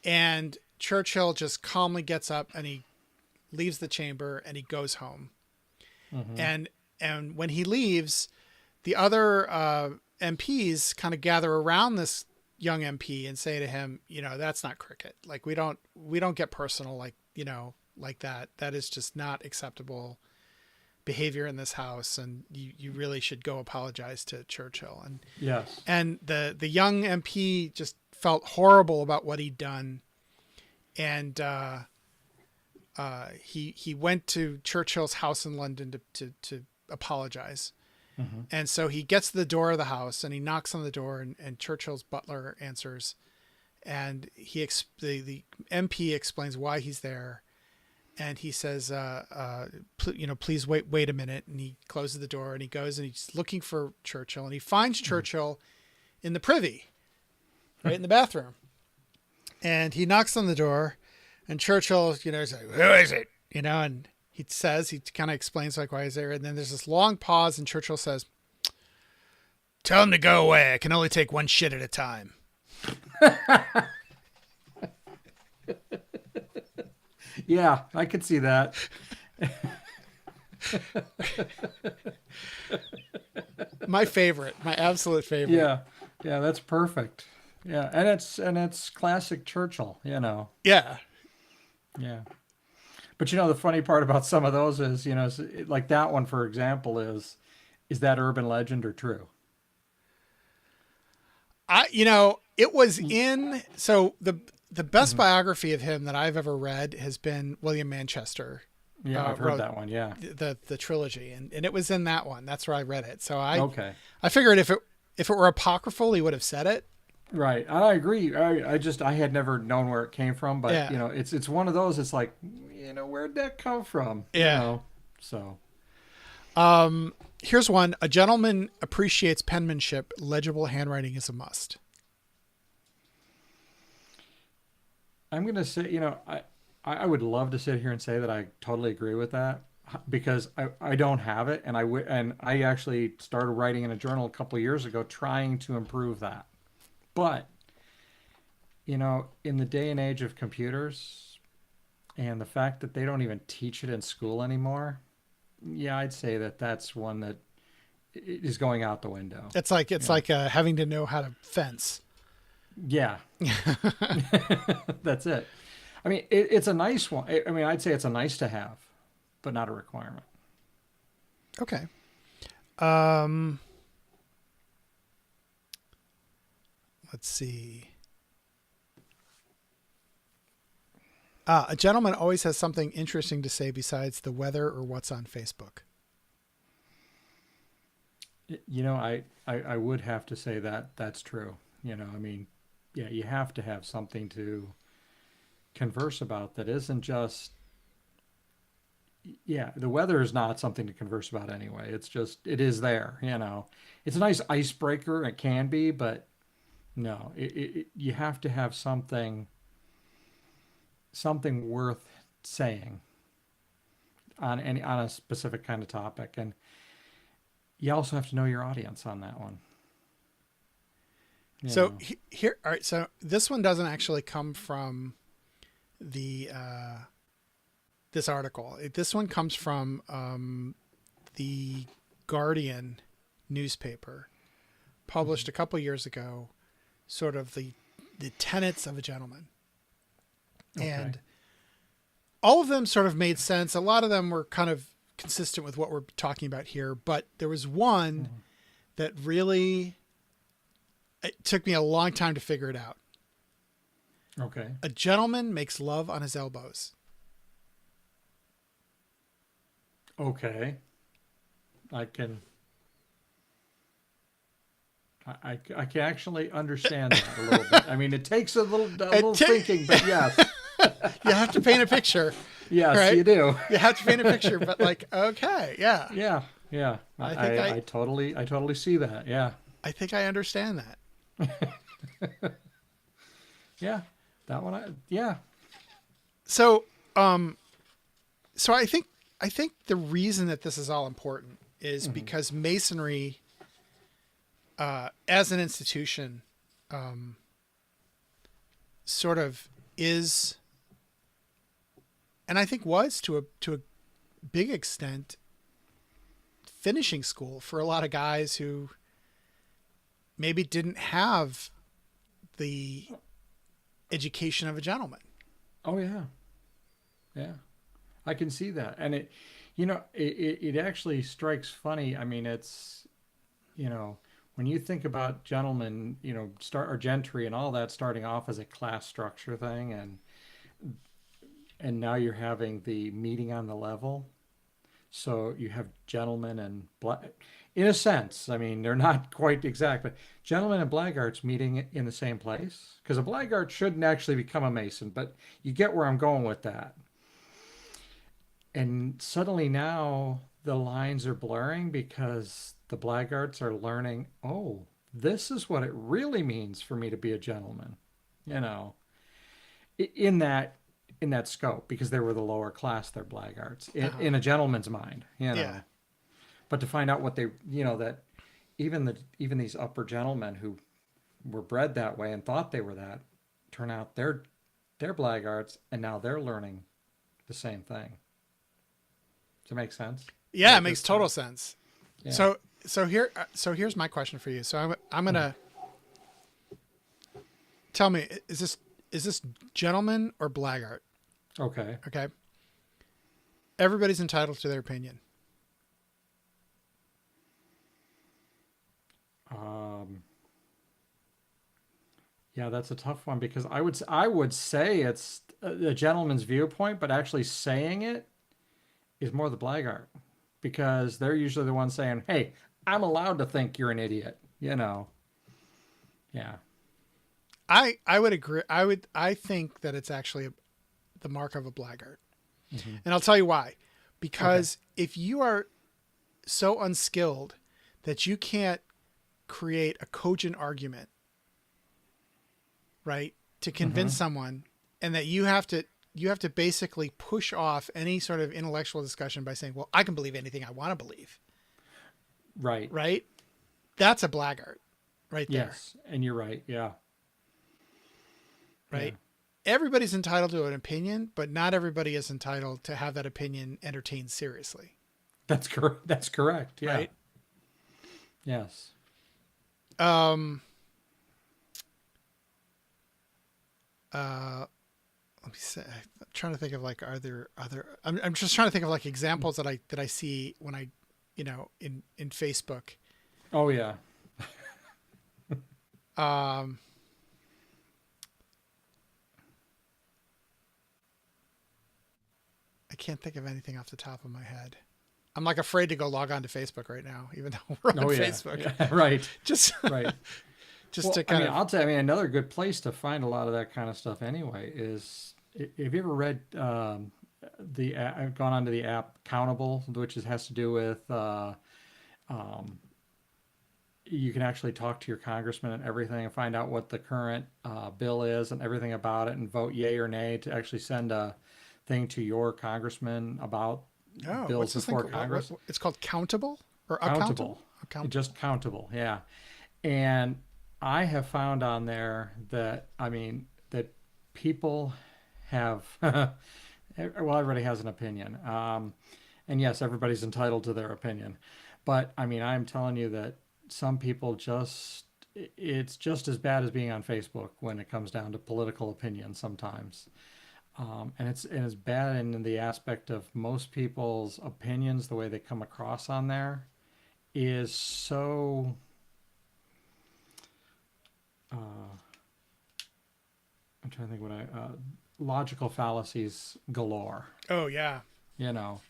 and Churchill just calmly gets up and he leaves the chamber and he goes home. And when he leaves, the other MPs kind of gather around this young MP and say to him, that's not cricket. Like we don't get personal like that. That is just not acceptable behavior in this house, and you really should go apologize to Churchill. And yes, and the young MP just felt horrible about what he'd done, and he went to Churchill's house in London to apologize. And so he gets to the door of the house and he knocks on the door, and Churchill's butler answers, and the MP explains why he's there, and he says, please wait a minute. And he closes the door and he goes and he's looking for Churchill, and he finds Churchill in the privy, right in the bathroom. And he knocks on the door, and Churchill, is like, who is it? And he kind of explains like why he's there. And then there's this long pause, and Churchill says, tell him to go away. I can only take one shit at a time. Yeah, I could see that. My absolute favorite. Yeah, that's perfect. Yeah, and it's classic Churchill, Yeah. Yeah. But the funny part about some of those is, like that one, for example, is that urban legend or true? It was in, so the best biography of him that I've ever read has been William Manchester. Yeah, I've heard wrote that one. Yeah. the trilogy, and it was in that one. That's where I read it. So Okay. I figured if it were apocryphal, he would have said it. Right. I agree. I had never known where it came from, but Yeah. you know, it's one of those. It's like, where'd that come from? Yeah. So Here's one. A gentleman appreciates penmanship. Legible handwriting is a must. I'm gonna say, I would love to sit here and say that I totally agree with that because I don't have it, and I actually started writing in a journal a couple of years ago trying to improve that. But in the day and age of computers and the fact that they don't even teach it in school anymore, yeah, I'd say that that's one that is going out the window. It's like having to know how to fence. Yeah. That's it. I mean, it's a nice one. I mean, I'd say it's a nice to have, but not a requirement. Okay. Let's see. A gentleman always has something interesting to say besides the weather or what's on Facebook. I would have to say that that's true. I mean, yeah, you have to have something to converse about that isn't just, yeah, the weather is not something to converse about anyway. It's just, it is there, It's a nice icebreaker, it can be, but no, you have to have something worth saying on a specific kind of topic, and you also have to know your audience on that one. So here, all right. So this one doesn't actually come from the this article. This one comes from the Guardian newspaper, published a couple years ago. Sort of the tenets of a gentleman. Okay. And all of them sort of made sense. A lot of them were kind of consistent with what we're talking about here, but there was one that really, it took me a long time to figure it out. Okay. A gentleman makes love on his elbows. Okay. I can actually understand that a little bit. I mean, it takes a little thinking, but yes. You have to paint a picture. Yes, right? You do. You have to paint a picture, but okay, yeah. Yeah. I totally see that. Yeah. I think I understand that. Yeah. That one. Yeah. So I think the reason that this is all important is because Masonry, as an institution, sort of is, and I think was to a big extent, finishing school for a lot of guys who maybe didn't have the education of a gentleman. Oh yeah. Yeah. I can see that. And it actually strikes funny. I mean, it's, when you think about gentlemen, or gentry and all that starting off as a class structure thing, and now you're having the meeting on the level. So you have gentlemen and in a sense, I mean, they're not quite exact, but gentlemen and blackguards meeting in the same place, because a blackguard shouldn't actually become a Mason, but you get where I'm going with that. And suddenly now the lines are blurring because the blackguards are learning, oh, this is what it really means for me to be a gentleman, in that scope, because they were the lower class, they're blackguards in a gentleman's mind, Yeah. But to find out what they, that even these upper gentlemen who were bred that way and thought they were that, turn out they're blackguards, and now they're learning the same thing. Does it make sense? Yeah, it makes total sense. Yeah. So here's my question for you. So I'm gonna tell me, is this gentleman or blackguard? Okay. Okay. Everybody's entitled to their opinion. Yeah, that's a tough one because I would say it's a gentleman's viewpoint, but actually saying it is more the blackguard because they're usually the ones saying, "Hey, I'm allowed to think you're an idiot." You know. Yeah. I would agree. I think that it's actually the mark of a blackguard. Hmm. And I'll tell you why. Okay. Because if you are so unskilled that you can't create a cogent argument, right, to convince Hmm. someone, and that you have to basically push off any sort of intellectual discussion by saying, "Well, I can believe anything I want to believe." Right. Right? That's a blackguard right there, Yes, and you're right. Yeah. Yeah. right? Everybody's entitled to an opinion, but not everybody is entitled to have that opinion entertained seriously, That's correct. That's correct. Yeah. right? Yes. Um uh Let me say, I'm trying to think of like, are there other, I'm just trying to think of like examples that I see when I, in Facebook. Oh yeah. Um, I can't think of anything off the top of my head. I'm like afraid to go log on to Facebook right now, even though we're on Oh yeah. Facebook, Yeah. Right. just, Right. just Well, to I kind mean, of, I'll tell you. I mean, another good place to find a lot of that kind of stuff anyway is have you ever read I've gone onto the app Countable, which has to do with um, you can actually talk to your congressman and everything and find out what the current bill is and everything about it and vote yay or nay to actually send a thing to your congressman about oh, bills what's this thing before called? Congress. It's called Countable or Countable, Accountable? Account. just countable, yeah. And I have found on there that that people have well, everybody has an opinion, and yes, everybody's entitled to their opinion, but I mean, I'm telling you that some people just it's just as bad as being on Facebook when it comes down to political opinion sometimes. And it's bad in the aspect of most people's opinions, the way they come across on there is so uh, I'm trying to think what I logical fallacies galore. Oh yeah. You know,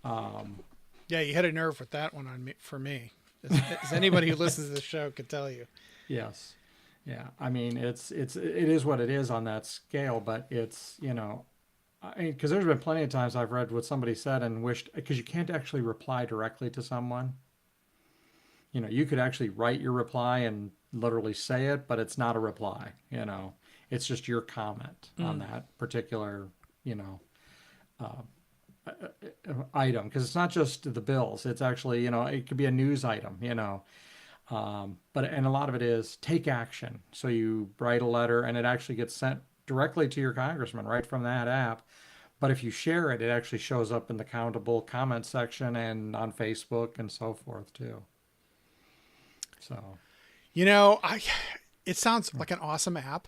um, Yeah. You hit a nerve with that one on me, for me, as anybody who listens to the show could tell you. yes, yeah. I mean, it is what it is on that scale, but it's I mean, because there's been plenty of times I've read what somebody said and wished because you can't actually reply directly to someone. You could actually write your reply and literally say it, but it's not a reply. It's just your comment on Mm. that particular, you know, uh, item because it's not just the bills. It's actually, it could be a news item. But and a lot of it is take action. So you write a letter and it actually gets sent directly to your congressman right from that app. But if you share it, it actually shows up in the countable comment section and on Facebook and so forth too. So I it sounds like an awesome app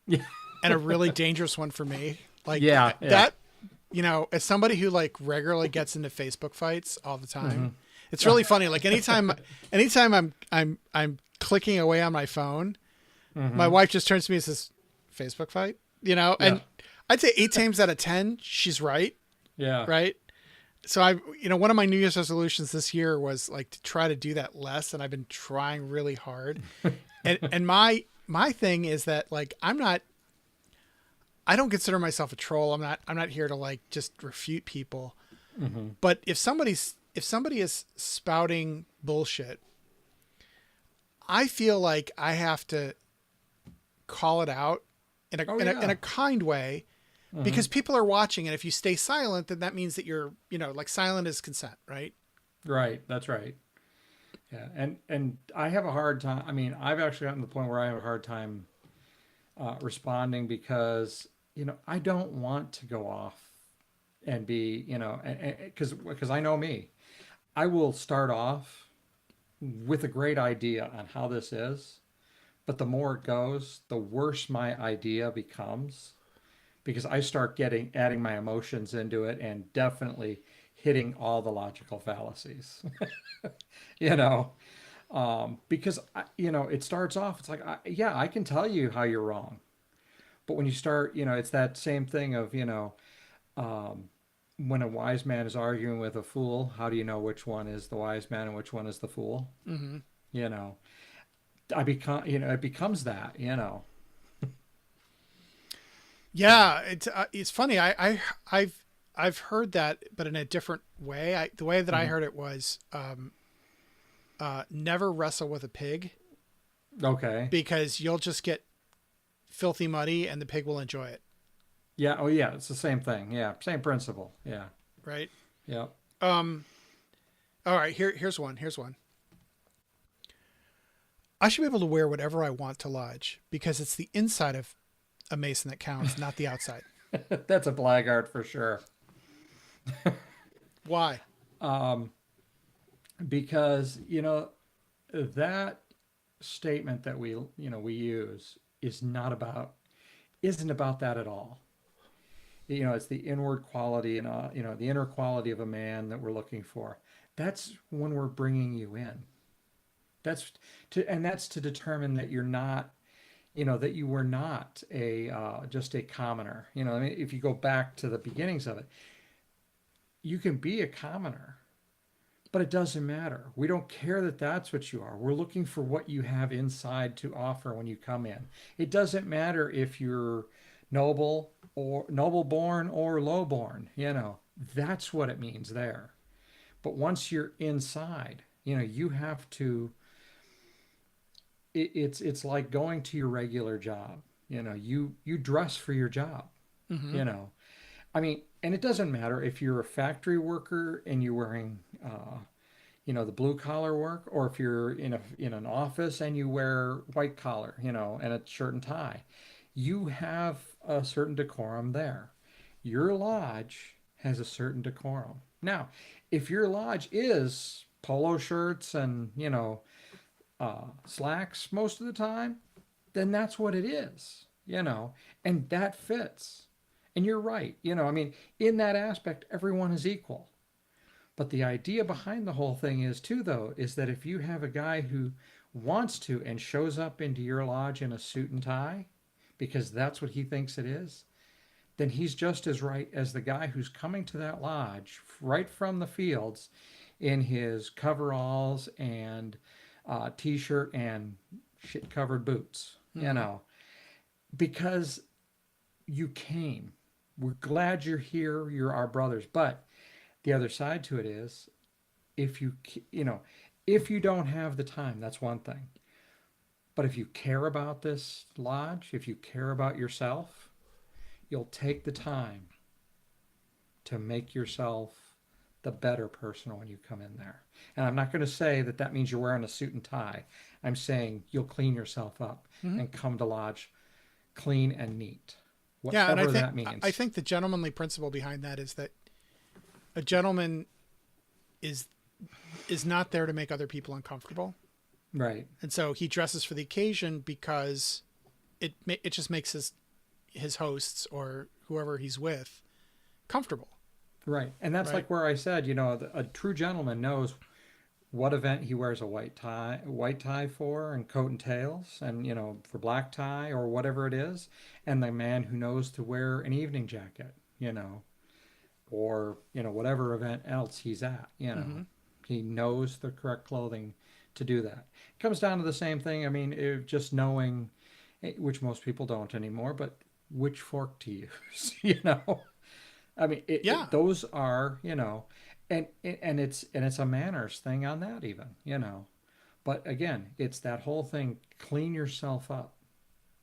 yeah, and a really dangerous one for me. Like yeah, yeah. that, as somebody who like regularly gets into Facebook fights all the time, Hmm. it's really funny. Like anytime I'm clicking away on my phone, my Hmm. wife just turns to me and says, "Facebook fight," Yeah, and I'd say 8 times out of 10, she's right. yeah. Right. So one of my New Year's resolutions this year was like to try to do that less. And I've been trying really hard. And my thing is that like, I don't consider myself a troll. I'm not here to like just refute people. Hmm. But if somebody is spouting bullshit, I feel like I have to call it out in a, Oh in a, in yeah. a kind way, Hmm. because people are watching. And if you stay silent, then that means that you're, like silent is consent, right? Right. That's right. Yeah. And I have a hard time. I mean, I've actually gotten to the point where I have a hard time responding because I don't want to go off and be because I know me. I will start off with a great idea on how this is, but the more it goes, the worse my idea becomes because I start getting adding my emotions into it and definitely hitting all the logical fallacies. you know Because it starts off. It's like, yeah, I can tell you how you're wrong, but when you start, it's that same thing of um, when a wise man is arguing with a fool, how do you know which one is the wise man and which one is the fool? Mm-hmm. You know, it becomes that. Yeah, it's funny. I've heard that, but in a different way. The way that I Hmm. heard it was never wrestle with a pig Okay. because you'll just get filthy muddy and the pig will enjoy it. Yeah. Oh, yeah. It's the same thing. Yeah. Same principle. Yeah. Right. Yeah. Um. All right. Here's one. Here's one. I should be able to wear whatever I want to lodge because it's the inside of a mason that counts, not the outside. That's a blackguard for sure. Why? Um, because that statement that we use isn't about that at all. It's the inward quality and the inner quality of a man that we're looking for. That's when we're bringing you in. That's to determine that you're not, that you were not a just a commoner. I mean, if you go back to the beginnings of it, you can be a commoner, but it doesn't matter. We don't care that that's what you are. We're looking for what you have inside to offer when you come in. It doesn't matter if you're noble or noble born or low born. That's what it means there. But once you're inside, you have to. It's like going to your regular job. You dress for your job. Mm-hmm. You know, I mean, and it doesn't matter if you're a factory worker and you're wearing, the blue collar work, or if you're in an office and you wear white collar, and a shirt and tie. You have a certain decorum there. Your lodge has a certain decorum. Now, if your lodge is polo shirts and slacks most of the time, then that's what it is, and that fits. And you're right. I mean, in that aspect, everyone is equal. But the idea behind the whole thing is, too, though, is that if you have a guy who wants to and shows up into your lodge in a suit and tie, because that's what he thinks it is, then he's just as right as the guy who's coming to that lodge right from the fields in his coveralls and t-shirt and shit covered boots, Mm-hmm. because you came. We're glad you're here. You're our brothers. But the other side to it is, if if you don't have the time, that's one thing. But if you care about this lodge, if you care about yourself, you'll take the time to make yourself the better person when you come in there. And I'm not going to say that that means you're wearing a suit and tie. I'm saying you'll clean yourself up Mm-hmm. and come to lodge clean and neat, Yeah, and whatever that I means. think the gentlemanly principle behind that is that a gentleman is is not there to make other people uncomfortable, Right. and so he dresses for the occasion because it just makes his hosts or whoever he's with comfortable. Right. And that's Right. like where I said, a true gentleman knows what event he wears a white tie for, and coat and tails, and for black tie or whatever it is, and the man who knows to wear an evening jacket, or whatever event else he's at. Mm-hmm. He knows the correct clothing to do that. It comes down to the same thing. I mean, just knowing, which most people don't anymore, but which fork to use. I mean, Yeah. those are, and it's a manners thing on that even. But again, it's that whole thing. Clean yourself up.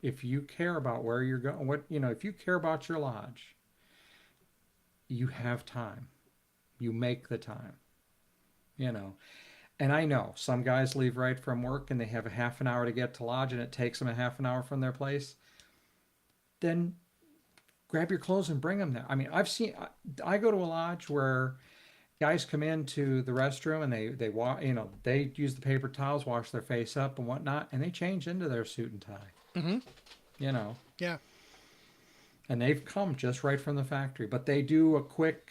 If you care about where you're going, if you care about your lodge, you have time. You make the time. You know, and I know some guys leave right from work and they have a half an hour to get to lodge, and it takes them a half an hour from their place. Then grab your clothes and bring them there. I mean, I go to a lodge where guys come into the restroom and they use the paper towels, wash their face up and whatnot, and they change into their suit and tie. Mm-hmm. You know, Yeah. and they've come just right from the factory, but they do a quick,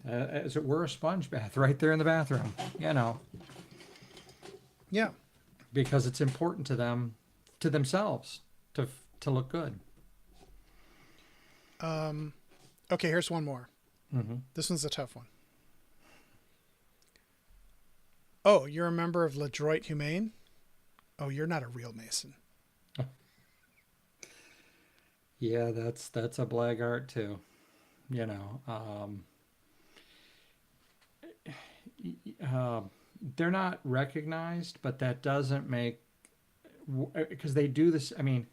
as it were, a sponge bath right there in the bathroom. Yeah. because it's important to them, to themselves, to look good. Okay, here's one more. Mm-hmm. This one's a tough one. Oh, you're a member of Le Droit Humain? Oh, you're not a real Mason. Yeah, that's a blackguard too. You know, uh, they're not recognized, but that doesn't make, because they do this. I mean,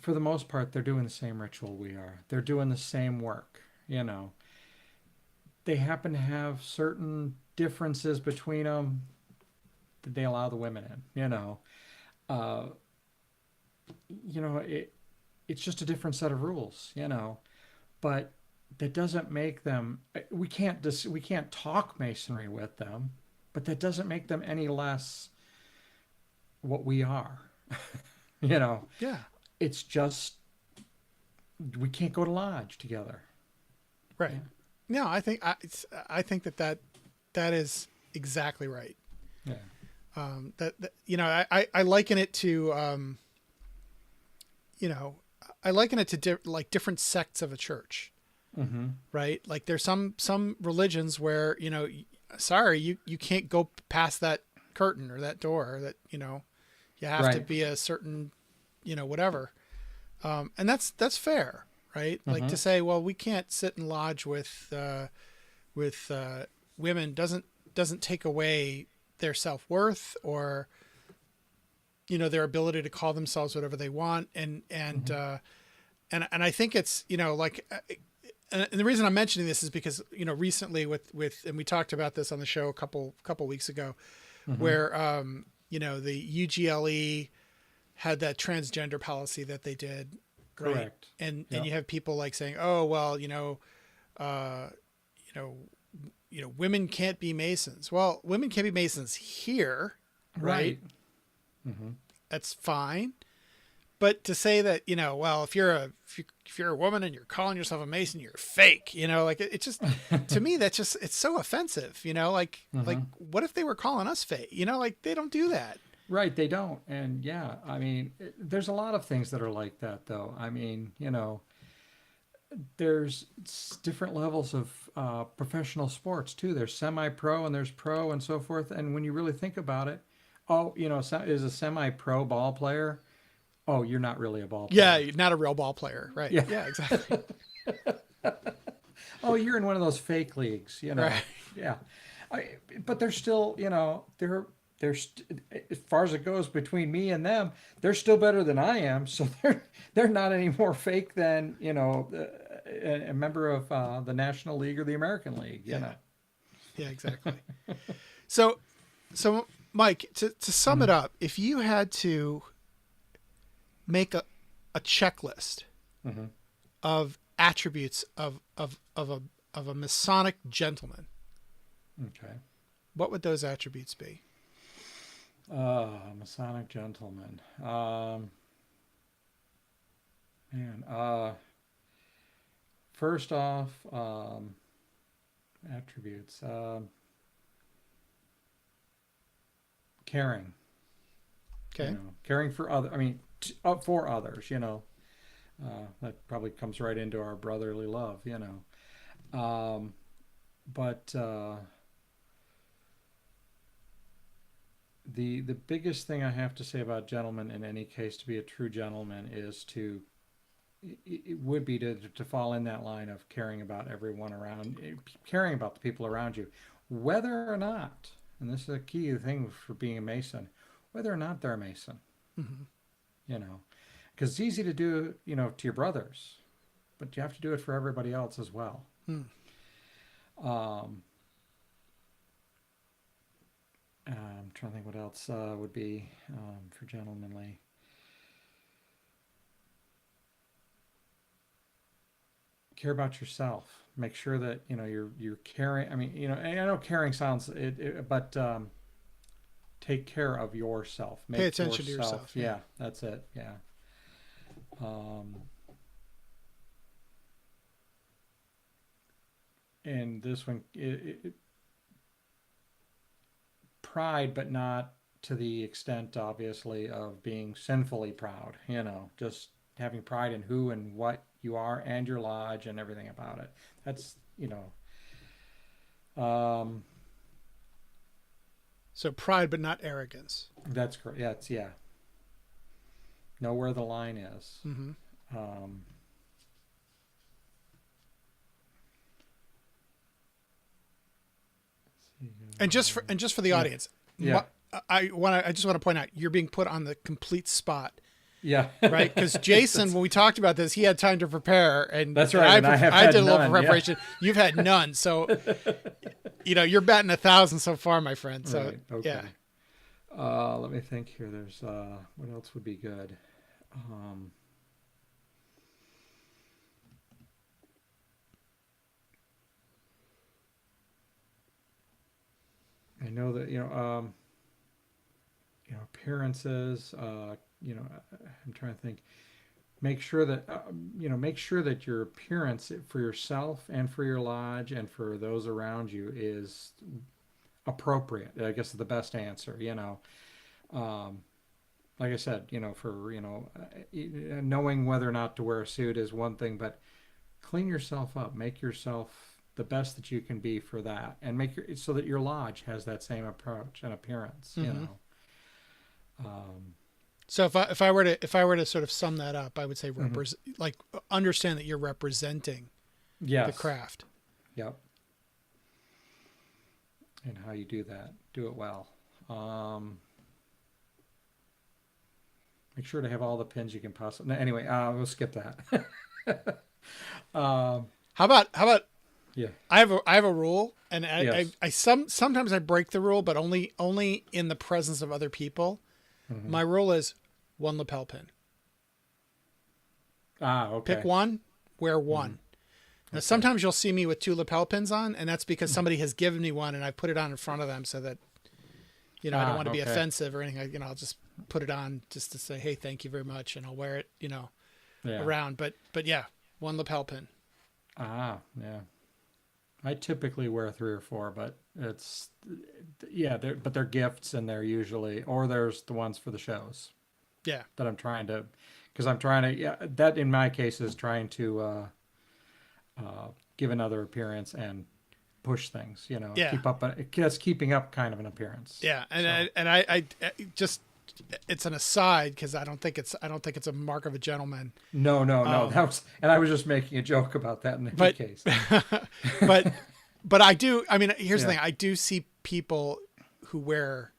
for the most part, they're doing the same ritual we are. They're doing the same work. You know, they happen to have certain differences between them that they allow the women in. Uh, it's just a different set of rules. But that doesn't make them. We can't talk masonry with them, but that doesn't make them any less what we are. you know, Yeah. it's just we can't go to lodge together. Right. Yeah. No, I think that is exactly right. Yeah. I liken it to I liken it to like different sects of a church. Mm-hmm. Right? Like there's some religions where, sorry, you can't go past that curtain or that door, that, you have to Right. be a certain, whatever. And that's fair, right? Mm-hmm. Like to say, well, we can't sit and lodge with women doesn't take away their self-worth or, their ability to call themselves whatever they want. And I think it's, like, and the reason I'm mentioning this is because, recently with, and we talked about this on the show a couple weeks ago, Mm-hmm. where, the UGLE had that transgender policy that they did. Right. Correct. And Yep. you have people like saying, oh, well, women can't be Masons. Well, women can't be Masons here. Right. Mm-hmm. That's fine. But to say that, well, if you're a woman and you're calling yourself a Mason, you're fake, like it just, to me, it's so offensive, like, Mm-hmm. like what if they were calling us fake, like they don't do that. Right, they don't. And yeah, I mean, there's a lot of things that are like that, though. I mean, there's different levels of professional sports, too. There's semi-pro and there's pro and so forth. And when you really think about it, is a semi-pro ball player, oh, you're not really a ball player. Yeah, not a real ball player. Right. Yeah. Yeah, exactly. Oh, you're in one of those fake leagues, Right. Yeah. But they're still, as far as it goes between me and them, they're still better than I am. So they're not any more fake than, a member of the National League or the American League, Yeah, exactly. So Mike, to sum it up, if you had to make a checklist Mm-hmm. of attributes of a Masonic gentleman, Okay. what would those attributes be? Masonic gentleman. First off, attributes. Caring. Okay. Caring for for others. That probably comes right into our brotherly love. But the biggest thing I have to say about gentlemen in any case, to be a true gentleman, is it would be to fall in that line of caring about everyone around, caring about the people around you, whether or not, and this is a key thing for being a Mason, whether or not they're a Mason. Mm-hmm. Because it's easy to do, to your brothers, but you have to do it for everybody else as well. I'm trying to think what else would be for gentlemanly. Care about yourself. Make sure that you're caring. I mean, and I know caring sounds but take care of yourself. Pay attention to yourself. Yeah, that's it. Yeah. And this one, pride, but not to the extent, obviously, of being sinfully proud. Just having pride in who and what you are and your lodge and everything about it. That's, um, So pride, but not arrogance. that's correct. Yeah. Know where the line is. Mm-hmm. Um, And just for the audience, yeah. I just want to point out you're being put on the complete spot, Yeah. right? Because Jason, when we talked about this, he had time to prepare, and That's right. And I did a little none, preparation. Yeah. You've had none, so you're batting 1,000 so far, my friend. So right. Okay. yeah. Let me think here. There's what else would be good? I know that appearances. I'm trying to think. Make sure that your appearance for yourself and for your lodge and for those around you is appropriate. I guess is the best answer. Like I said, knowing whether or not to wear a suit is one thing, but clean yourself up, make yourself the best that you can be for that, and so that your lodge has that same approach and appearance. Mm-hmm. So if I were to sort of sum that up, I would say like understand that you're representing the craft. Yep. And how you do that, do it well. Make sure to have all the pins you can possibly. No, anyway, we'll skip that. How about? Yeah. I have a rule, and Yes. sometimes I break the rule, but only in the presence of other people. Mm-hmm. My rule is one lapel pin. Okay. Pick one, wear one. Mm-hmm. Now, sometimes you'll see me with 2 lapel pins on, and that's because somebody has given me one, and I put it on in front of them so that, I don't want to be offensive or anything. I'll just put it on just to say, hey, thank you very much, and I'll wear it, around. But yeah, one lapel pin. Yeah. I typically wear 3 or 4, but they're gifts, and they're usually, or there's the ones for the shows. Yeah. That that in my case is trying to give another appearance and push things, keep up. That's keeping up kind of an appearance. Yeah, and I just, it's an aside because I don't think it's a mark of a gentleman. No. And I was just making a joke about that in any case. but I do. I mean, here's the thing: I do see people who wear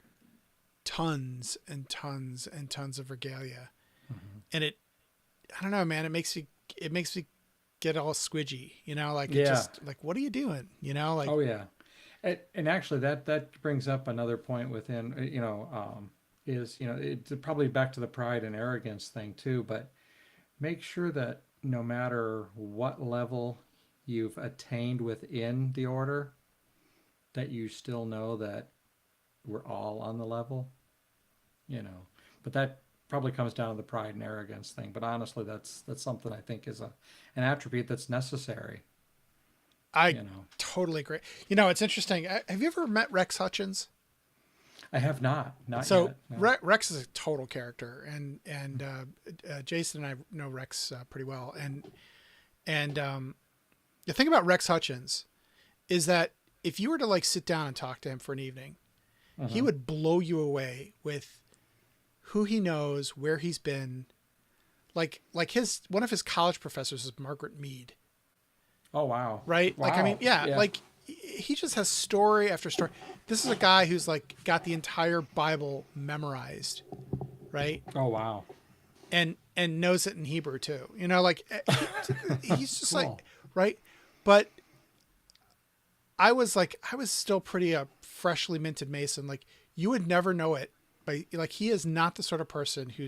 tons and tons and tons of regalia, and I don't know, man. It makes me get all squidgy, it just like, what are you doing? Oh yeah. And actually that brings up another point within, it's probably back to the pride and arrogance thing too, but make sure that no matter what level you've attained within the order, that you still know that we're all on the level, but that probably comes down to the pride and arrogance thing. But honestly, that's something I think is an attribute that's necessary. I totally agree. It's interesting. Have you ever met Rex Hutchins? I have not. Not so yet. No. Rex is a total character, and Jason and I know Rex pretty well. And the thing about Rex Hutchins is that if you were to sit down and talk to him for an evening, he would blow you away with who he knows, where he's been. Like one of his college professors is Margaret Mead. Oh, wow. Right? Wow. I mean, yeah, he just has story after story. This is a guy who's got the entire Bible memorized, right? Oh, wow. And knows it in Hebrew too. He's just cool. right? But I was still pretty freshly minted Mason. You would never know it, but he is not the sort of person who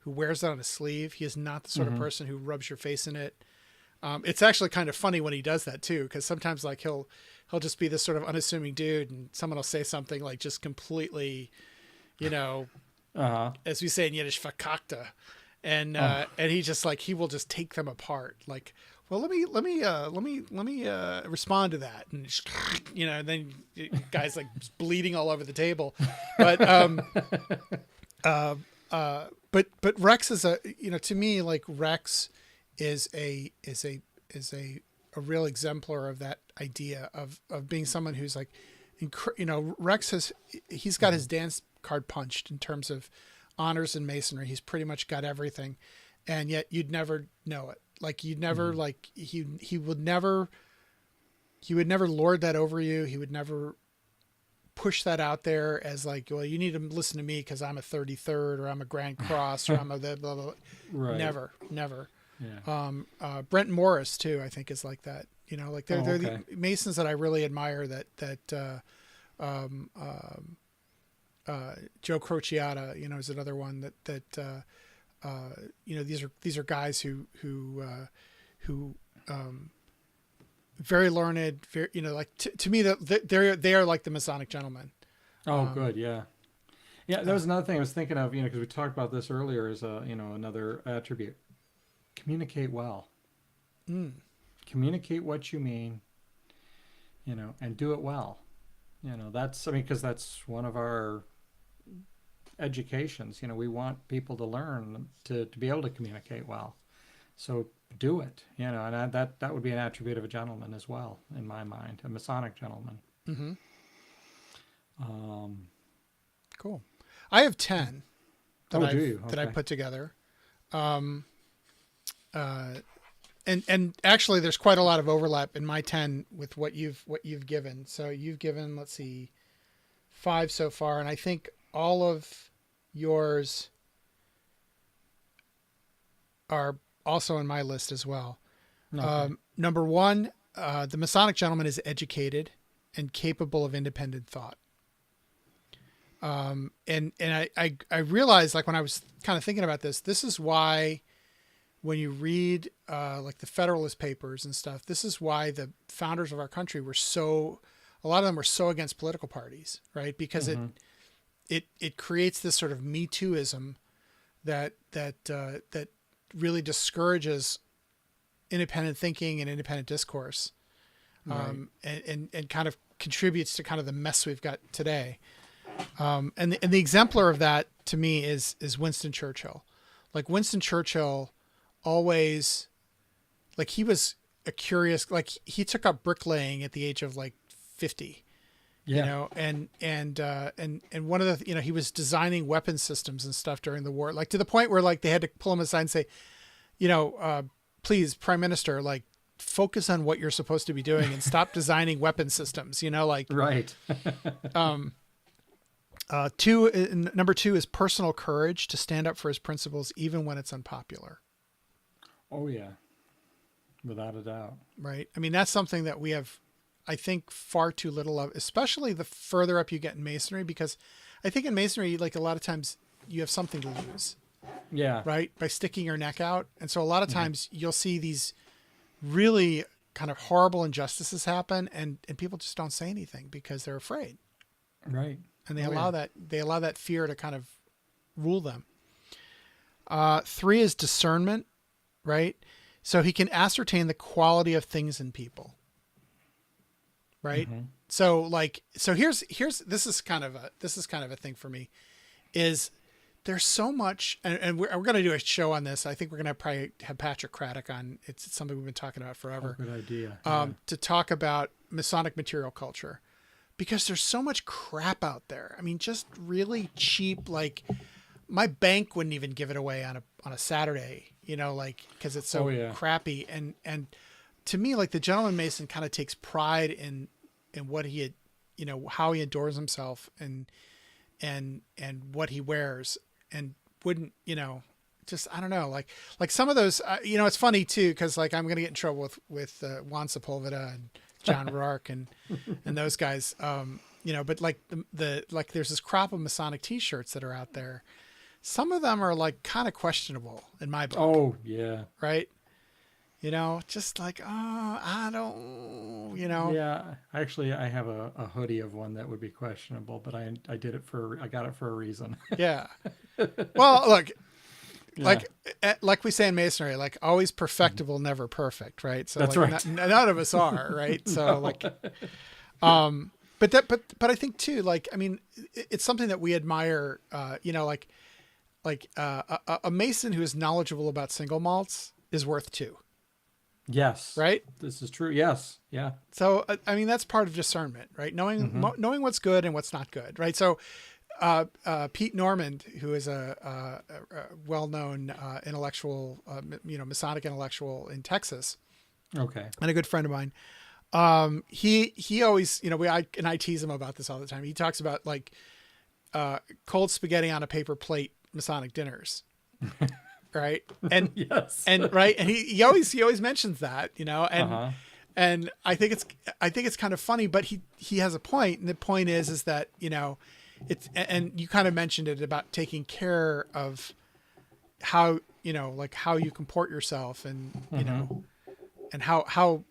wears it on his sleeve. He is not the sort of person who rubs your face in it. It's actually kind of funny when he does that too, because sometimes he'll just be this sort of unassuming dude, and someone will say something just completely, as we say in Yiddish, fakakta, and he just like he will just take them apart. Like, well, let me respond to that, and then guys like bleeding all over the table, but but Rex is to me, like, Rex is a real exemplar of that idea of being someone who's like, Rex he's got his dance card punched in terms of honors and masonry. He's pretty much got everything, and yet you'd never know it. Like, you'd never like he would never lord that over you. He would never push that out there as like, well, you need to listen to me because I'm a 33rd, or I'm a Grand Cross, or I'm a blah, blah, blah. Right. Never. Yeah. Brent Morris too, I think, is like that. Like they're okay. the Masons that I really admire. Joe Crociata, is another one that these are guys who very learned, very, like to me that they are like the Masonic gentlemen. Oh, good. Yeah. Yeah. That was another thing I was thinking of, because we talked about this earlier as another attribute. Communicate well. Communicate what you mean, and do it well. Because that's one of our educations. We want people to learn to be able to communicate well. So do it, and that would be an attribute of a gentleman as well, in my mind, a Masonic gentleman. Mm-hmm. Cool. I have 10 that that I put together. And actually there's quite a lot of overlap in my 10 with what you've given. So you've given, let's see, 5 so far. And I think all of yours are also in my list as well. Okay. Number 1, the Masonic gentleman is educated and capable of independent thought. And I realized, like, when I was kind of thinking about this is why when you read like the Federalist Papers and stuff, this is why the founders of our country a lot of them were so against political parties, right? Because it creates this sort of Me Tooism that really discourages independent thinking and independent discourse, right. and kind of contributes to kind of the mess we've got today. And the exemplar of that to me is Winston Churchill. Like, Winston Churchill always, like, he was a curious, like, he took up bricklaying at the age of like 50, and one of the, he was designing weapon systems and stuff during the war, like, to the point where, like, they had to pull him aside and say, please, Prime Minister, like, focus on what you're supposed to be doing and stop designing weapon systems, like, right. Number 2 is personal courage to stand up for his principles, even when it's unpopular. Oh yeah. Without a doubt. Right. I mean, that's something that we have, I think, far too little of, especially the further up you get in Masonry, because I think in Masonry, like, a lot of times you have something to lose. Yeah. Right. By sticking your neck out. And so a lot of times you'll see these really kind of horrible injustices happen, and people just don't say anything because they're afraid. Right. And they allow that fear to kind of rule them. 3 is discernment, right? So he can ascertain the quality of things in people. Right. Mm-hmm. So here's this is kind of a thing for me, is there's so much, and we're going to do a show on this. I think we're going to probably have Patrick Craddock on. It's something we've been talking about forever. Oh, good idea. To talk about Masonic material culture, because there's so much crap out there. I mean, just really cheap, like, my bank wouldn't even give it away on a Saturday, like, because it's so crappy. And to me, like, the Gentleman Mason kind of takes pride in what he had, how he adores himself and what he wears, and wouldn't, just, I don't know, like some of those, it's funny too, because, like, I'm going to get in trouble with Juan Sepulveda and John Rourke and those guys, but like like there's this crop of Masonic t-shirts that are out there. Some of them are, like, kind of questionable in my book. Oh yeah. Right. Just like, I don't, Yeah. Actually, I have a hoodie of one that would be questionable, but I got it for a reason. Yeah. Well, look, like like we say in masonry, like always perfectible, never perfect, right? So That's like right. none of us are, right? So like, but I think too, like, I mean, it's something that we admire, a mason who is knowledgeable about single malts is worth two, Yes. right? This is true. Yes. Yeah. So, I mean, that's part of discernment, right? Knowing what's good and what's not good, right? So, Pete Normand, who is a well-known intellectual, Masonic intellectual in Texas, Okay. and a good friend of mine. He always, I tease him about this all the time. He talks about like cold spaghetti on a paper plate Masonic dinners, right? And Yes. and right, and he always mentions that, and I think it's kind of funny, but he has a point, and the point is that it's, and you kind of mentioned it about taking care of how how you comport yourself, and and how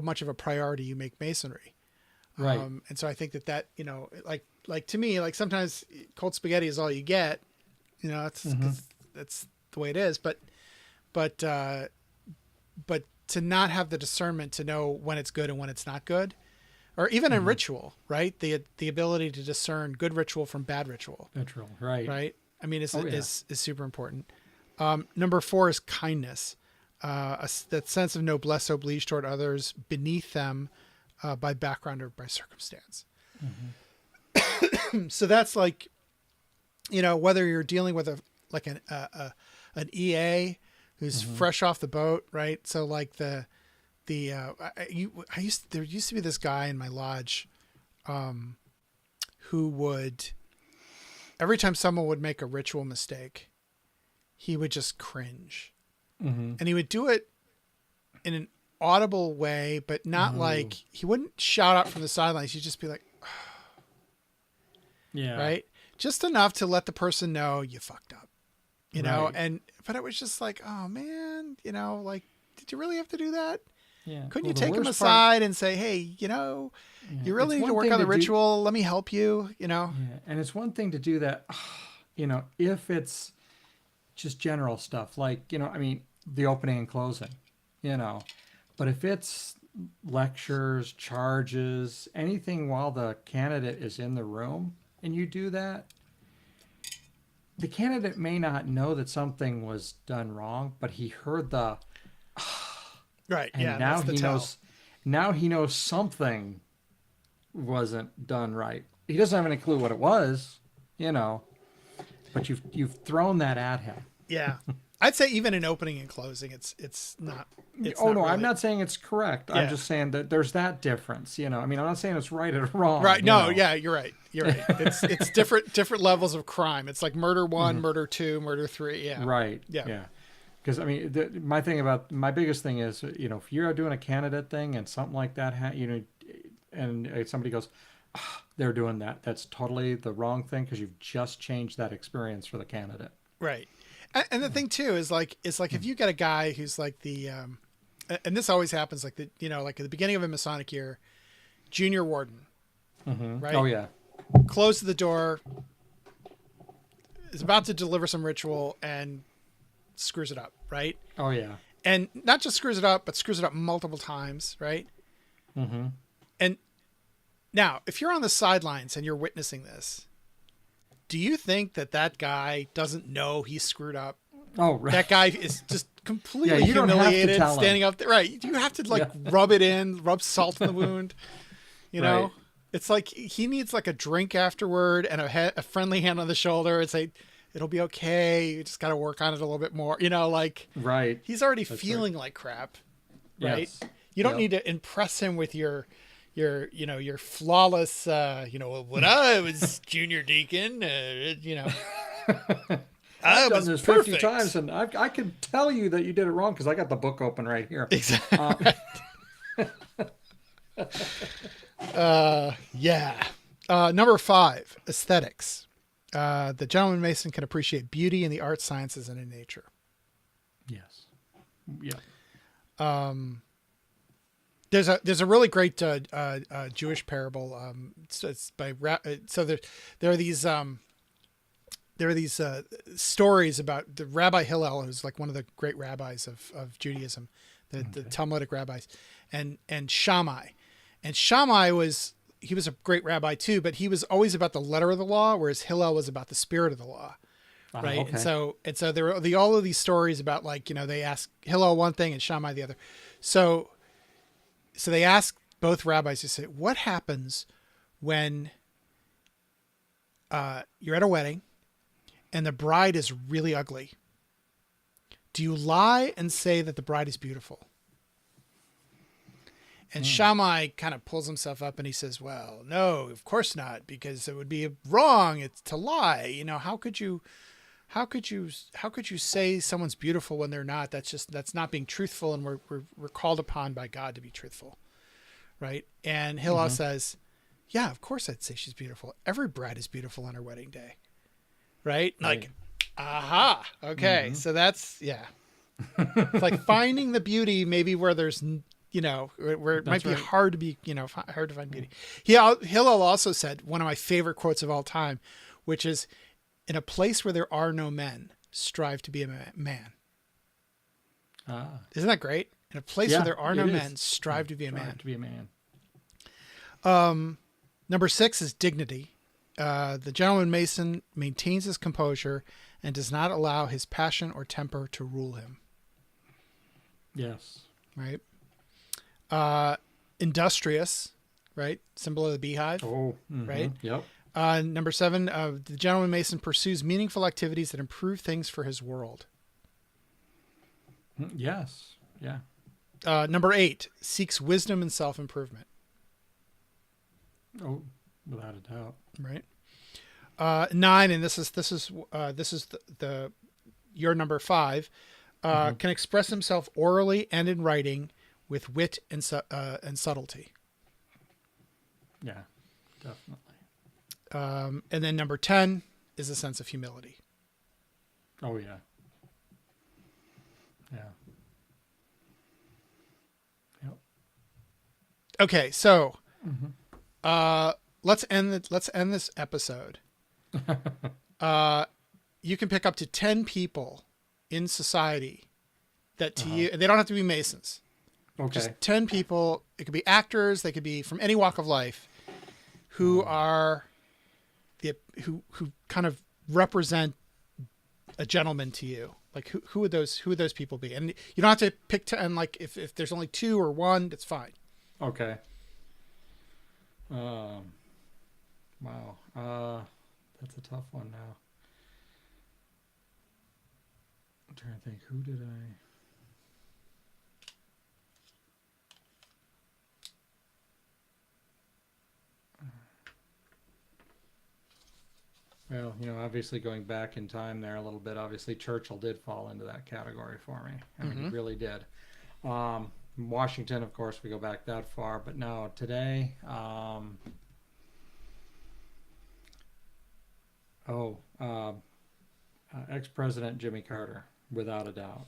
much of a priority you make masonry. Right. And so I think that like to me, like sometimes cold spaghetti is all you get, that's the way it is. But to not have the discernment to know when it's good and when it's not good, or even in ritual, right? The ability to discern good ritual from bad ritual. Ritual. Right. Right. I mean, is super important. Number 4 is kindness. That sense of noblesse oblige toward others beneath them, by background or by circumstance. So that's like, whether you're dealing with an EA who's fresh off the boat, right? So like there used to be this guy in my lodge, who would, every time someone would make a ritual mistake, he would just cringe. And he would do it in an audible way, but not like, he wouldn't shout out from the sidelines. He'd just be like, Yeah. right? Just enough to let the person know you fucked up, Right. but it was just like, oh man, like, did you really have to do that? Yeah. Couldn't you the take him worst aside and say, hey, you really It's need to one work thing on the to do- ritual. Let me help you, Yeah. And it's one thing to do that, if it's just general stuff like, I mean, the opening and closing, but if it's lectures, charges, anything while the candidate is in the room and you do that, the candidate may not know that something was done wrong, but he heard the, right. and Yeah. now That's the he tell. knows, something wasn't done right. He doesn't have any clue what it was, but you've thrown that at him. Yeah. I'd say even in opening and closing, it's not. It's Oh not no, really, I'm not saying it's correct. Yeah. I'm just saying that there's that difference. I mean, I'm not saying it's right or wrong. right. you No. know. Yeah. You're right. It's different levels of crime. It's like murder 1, murder 2, murder 3. Yeah. Right. Yeah. Yeah. Because I mean, my biggest thing is, if you're doing a candidate thing and something like that, and somebody goes, they're doing that. That's totally the wrong thing because you've just changed that experience for the candidate. Right. And the thing too is like, if you get a guy who's like and this always happens, like like at the beginning of a Masonic year, junior warden, right? Oh yeah. Closes the door, is about to deliver some ritual and screws it up, right? Oh yeah. And not just screws it up, but screws it up multiple times, right? And now, if you're on the sidelines and you're witnessing this, do you think that guy doesn't know he's screwed up? Oh right. That guy is just completely you don't have to humiliated, tell him. standing up there. Right. You have to rub it in, rub salt in the wound. Right. It's like he needs like a drink afterward and a friendly hand on the shoulder and say, it'll be okay. You just got to work on it a little bit more. Right. He's already That's feeling like crap. Right. Yes. You don't Yep. need to impress him with your flawless, when I was junior deacon, I I've done was this perfect. 50 times, and I can tell you that you did it wrong because I got the book open right here. Exactly. Yeah. Number 5, aesthetics. The gentleman Mason can appreciate beauty in the arts, sciences, and in nature. Yes. Yeah. There's a really great Jewish parable. It's by so there are these there are these stories about the Rabbi Hillel, who's like one of the great rabbis of Judaism, the Talmudic rabbis, and Shammai. And Shammai was a great rabbi too, but he was always about the letter of the law, whereas Hillel was about the spirit of the law. Right. Okay. And so there were all of these stories about, like, they ask Hillel one thing and Shammai the other. So they ask both rabbis, to say, what happens when you're at a wedding and the bride is really ugly? Do you lie and say that the bride is beautiful? And Shammai kind of pulls himself up and he says, well, no, of course not, because it would be wrong. It's to lie. How could you say someone's beautiful when they're not? That's not being truthful. And we're called upon by God to be truthful. Right. And Hillel says, yeah, of course I'd say she's beautiful. Every bride is beautiful on her wedding day. Right. Like, aha. Okay. So that's, it's like finding the beauty, maybe where there's, where it might be hard to be, hard to find beauty. Hillel also said one of my favorite quotes of all time, which is, in a place where there are no men, strive to be a man. Isn't that great? In a place where there are no men, strive to be a man. To be a man. Number 6 is dignity. The gentleman Mason maintains his composure and does not allow his passion or temper to rule him. Yes. Right. Industrious, right? Symbol of the beehive. Oh, right. Yep. Number 7, the gentleman Mason pursues meaningful activities that improve things for his world. Yes. Yeah. Number 8, seeks wisdom and self-improvement. Oh, without a doubt. Right. 9, and this is the your number 5, can express himself orally and in writing with wit and subtlety. Yeah, definitely. And then number 10 is a sense of humility. Oh yeah. Yeah. Yep. Okay, so let's end this episode. You can pick up to 10 people in society that to you, they don't have to be Masons. Okay. Just 10 people. It could be actors. They could be from any walk of life who are who kind of represent a gentleman to you. Like who would those people be? And you don't have to pick 10. Like if there's only 2 or 1, that's fine. Okay. Wow. That's a tough one now. I'm trying to think. Who did I? Well, obviously going back in time there a little bit, obviously Churchill did fall into that category for me. I mean, he really did. Washington, of course, we go back that far, but now today, ex-president Jimmy Carter, without a doubt.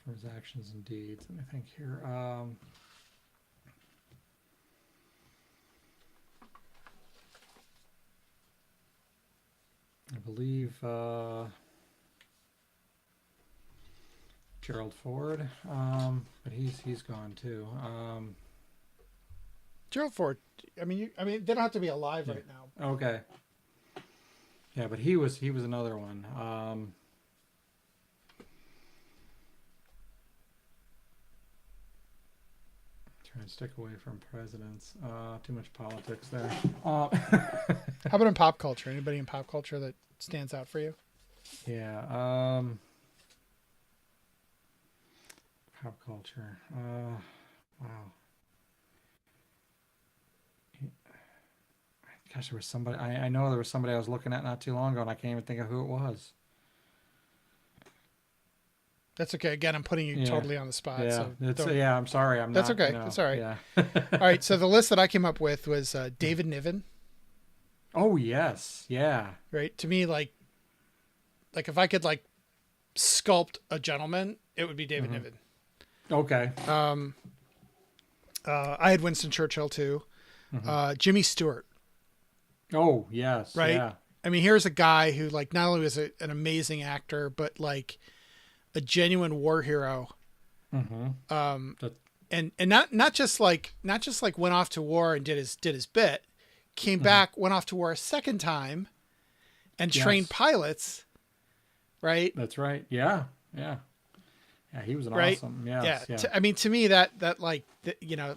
For his actions and deeds. Let me think here. I believe Gerald Ford, but he's gone too. Gerald Ford. I mean, they don't have to be alive right now. Okay. Yeah, but he was another one. Trying to stick away from presidents. Too much politics there. How about in pop culture? Anybody in pop culture that stands out for you? Yeah. Pop culture. Wow. Gosh, there was somebody. I know there was somebody I was looking at not too long ago, and I can't even think of who it was. That's okay. Again, I'm putting you totally on the spot. Yeah, so I'm sorry. That's not, okay. That's all right. Yeah. All right. So the list that I came up with was David Niven. Oh yes, yeah. Right. To me, like if I could sculpt a gentleman, it would be David Niven. Okay. I had Winston Churchill too. Jimmy Stewart. Oh, yes. Right. Yeah. I mean, here's a guy who like not only was an amazing actor, but like a genuine war hero. And not just like went off to war and did his bit, came back, went off to war a second time, and trained pilots. Right. That's right. Yeah. Yeah. Yeah. He was an right. awesome. Yes, Yeah. yeah. I mean, to me that like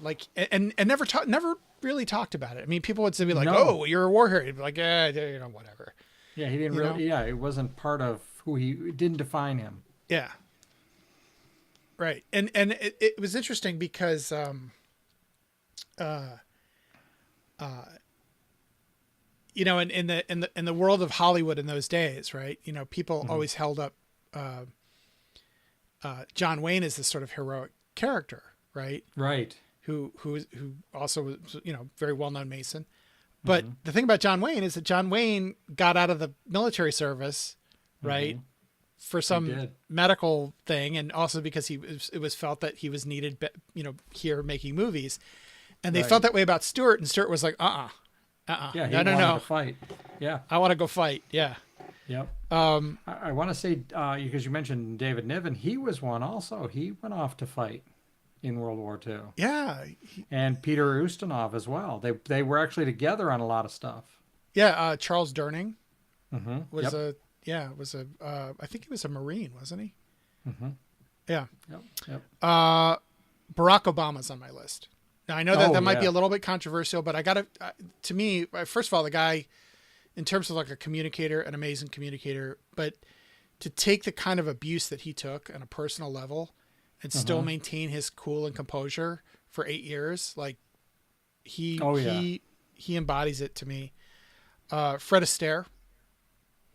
like and never really talked about it. I mean, people would say be like, No. "Oh, you're a war hero." He'd be like, "Yeah, whatever." Yeah. He didn't really. Yeah. It wasn't part of who it didn't define him. Yeah. Right. And it was interesting because you know, in the world of Hollywood in those days, right? You know, people always held up John Wayne as this sort of heroic character, right? Right. Who also was, you know, very well-known Mason. But the thing about John Wayne is that John Wayne got out of the military service, right? For some medical thing, and also because it was felt that he was needed, you know, here making movies, and they felt that way about Stewart, and Stewart was like, Yeah, he no, wanted to fight. Yeah, I want to go fight. Yeah. Yep. I want to say because you mentioned David Niven, he was one also. He went off to fight in World War II. Yeah. And Peter Ustinov as well. They were actually together on a lot of stuff. Yeah. Charles Durning was I think he was a Marine, wasn't he? Yeah. Yep. Barack Obama's on my list. Now I know that might be a little bit controversial, but I gotta, to me, first of all, the guy, in terms of like a communicator, an amazing communicator, but to take the kind of abuse that he took on a personal level and still maintain his cool and composure for 8 years, like he embodies it to me. Fred Astaire.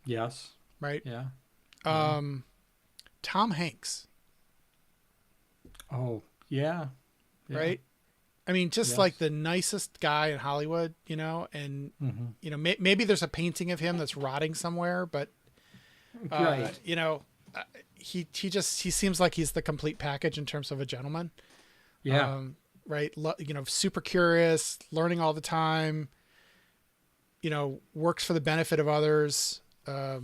Yes. Right. Yeah. Tom Hanks. Oh, yeah. Right. I mean, just like the nicest guy in Hollywood, you know, and you know, maybe there's a painting of him that's rotting somewhere, but you know, he seems like he's the complete package in terms of a gentleman. Yeah. Right. You know, super curious, learning all the time, you know, works for the benefit of others. Yeah.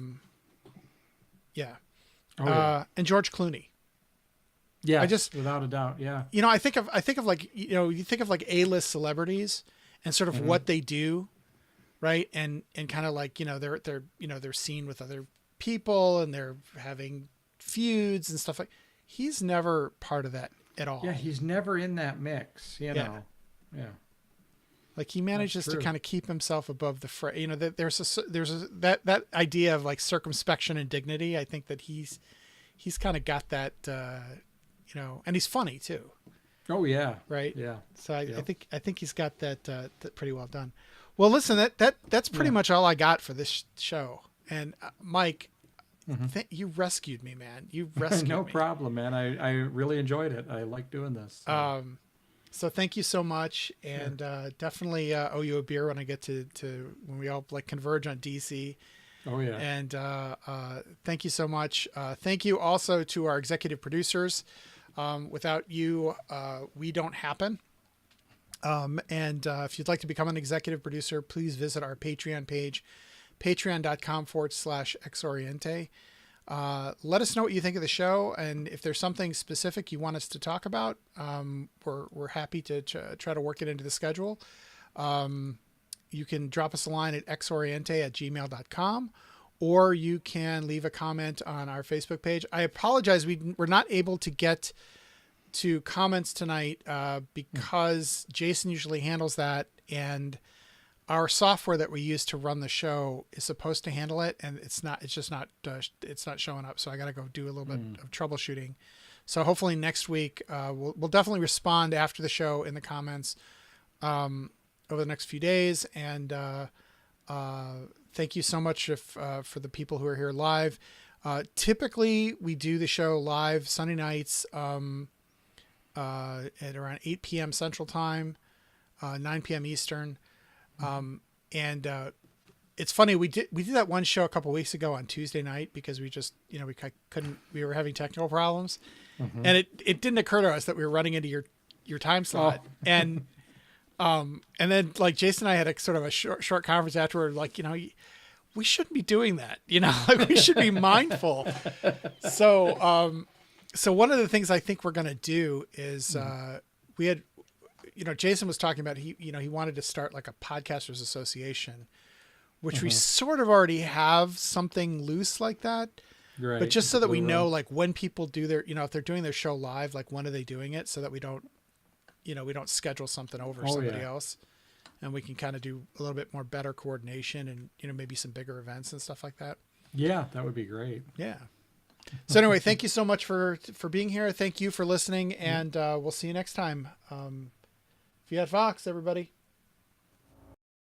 And George Clooney. Yeah, without a doubt. Yeah. You know, I think of like, you know, you think of like A-list celebrities and sort of what they do, right? And kind of like, you know, they're seen with other people and they're having feuds and stuff like. He's never part of that at all. Yeah, he's never in that mix, you know. Yeah. Like he manages to kind of keep himself above the fray. You know, there's that idea of like circumspection and dignity. I think that he's kind of got that. You know, and he's funny too. Oh yeah. Right. Yeah. So I think he's got that pretty well done. Well, listen, that's pretty much all I got for this show. And Mike, you rescued me, man. You rescued me. No problem, man. I really enjoyed it. I like doing this. So thank you so much, and definitely owe you a beer when I get to when we all like converge on DC. Oh yeah. And thank you so much. Thank you also to our executive producers. Without you, we don't happen. And if you'd like to become an executive producer, please visit our Patreon page, patreon.com/X-Oriente. Let us know what you think of the show. And if there's something specific you want us to talk about, we're happy to try to work it into the schedule. You can drop us a line at xoriente@gmail.com, or you can leave a comment on our Facebook page. I apologize. We're not able to get to comments tonight because Jason usually handles that, and our software that we use to run the show is supposed to handle it, and it's not showing up. So I got to go do a little bit of troubleshooting. So hopefully next week we'll definitely respond after the show in the comments over the next few days. And thank you so much for the people who are here live. Typically we do the show live Sunday nights at around 8 p.m. Central Time, 9 p.m. Eastern. And it's funny, we did that one show a couple weeks ago on Tuesday night because we just, you know, we were having technical problems, and it didn't occur to us that we were running into your your time slot. And then like Jason and I had a sort of a short conference afterward, like, we shouldn't be doing that, like we should be mindful. So, so one of the things I think we're going to do is, we had, Jason was talking about, he wanted to start like a podcasters association, which we sort of already have something loose like that. Right. But just so that we know, like when people do their, if they're doing their show live, like when are they doing it, so that we don't, we don't schedule something over somebody else, and we can kind of do a little bit more better coordination and, maybe some bigger events and stuff like that. Yeah, that would be great. Yeah. So anyway, thank you so much for being here. Thank you for listening, and we'll see you next time. Fiat Vox, everybody.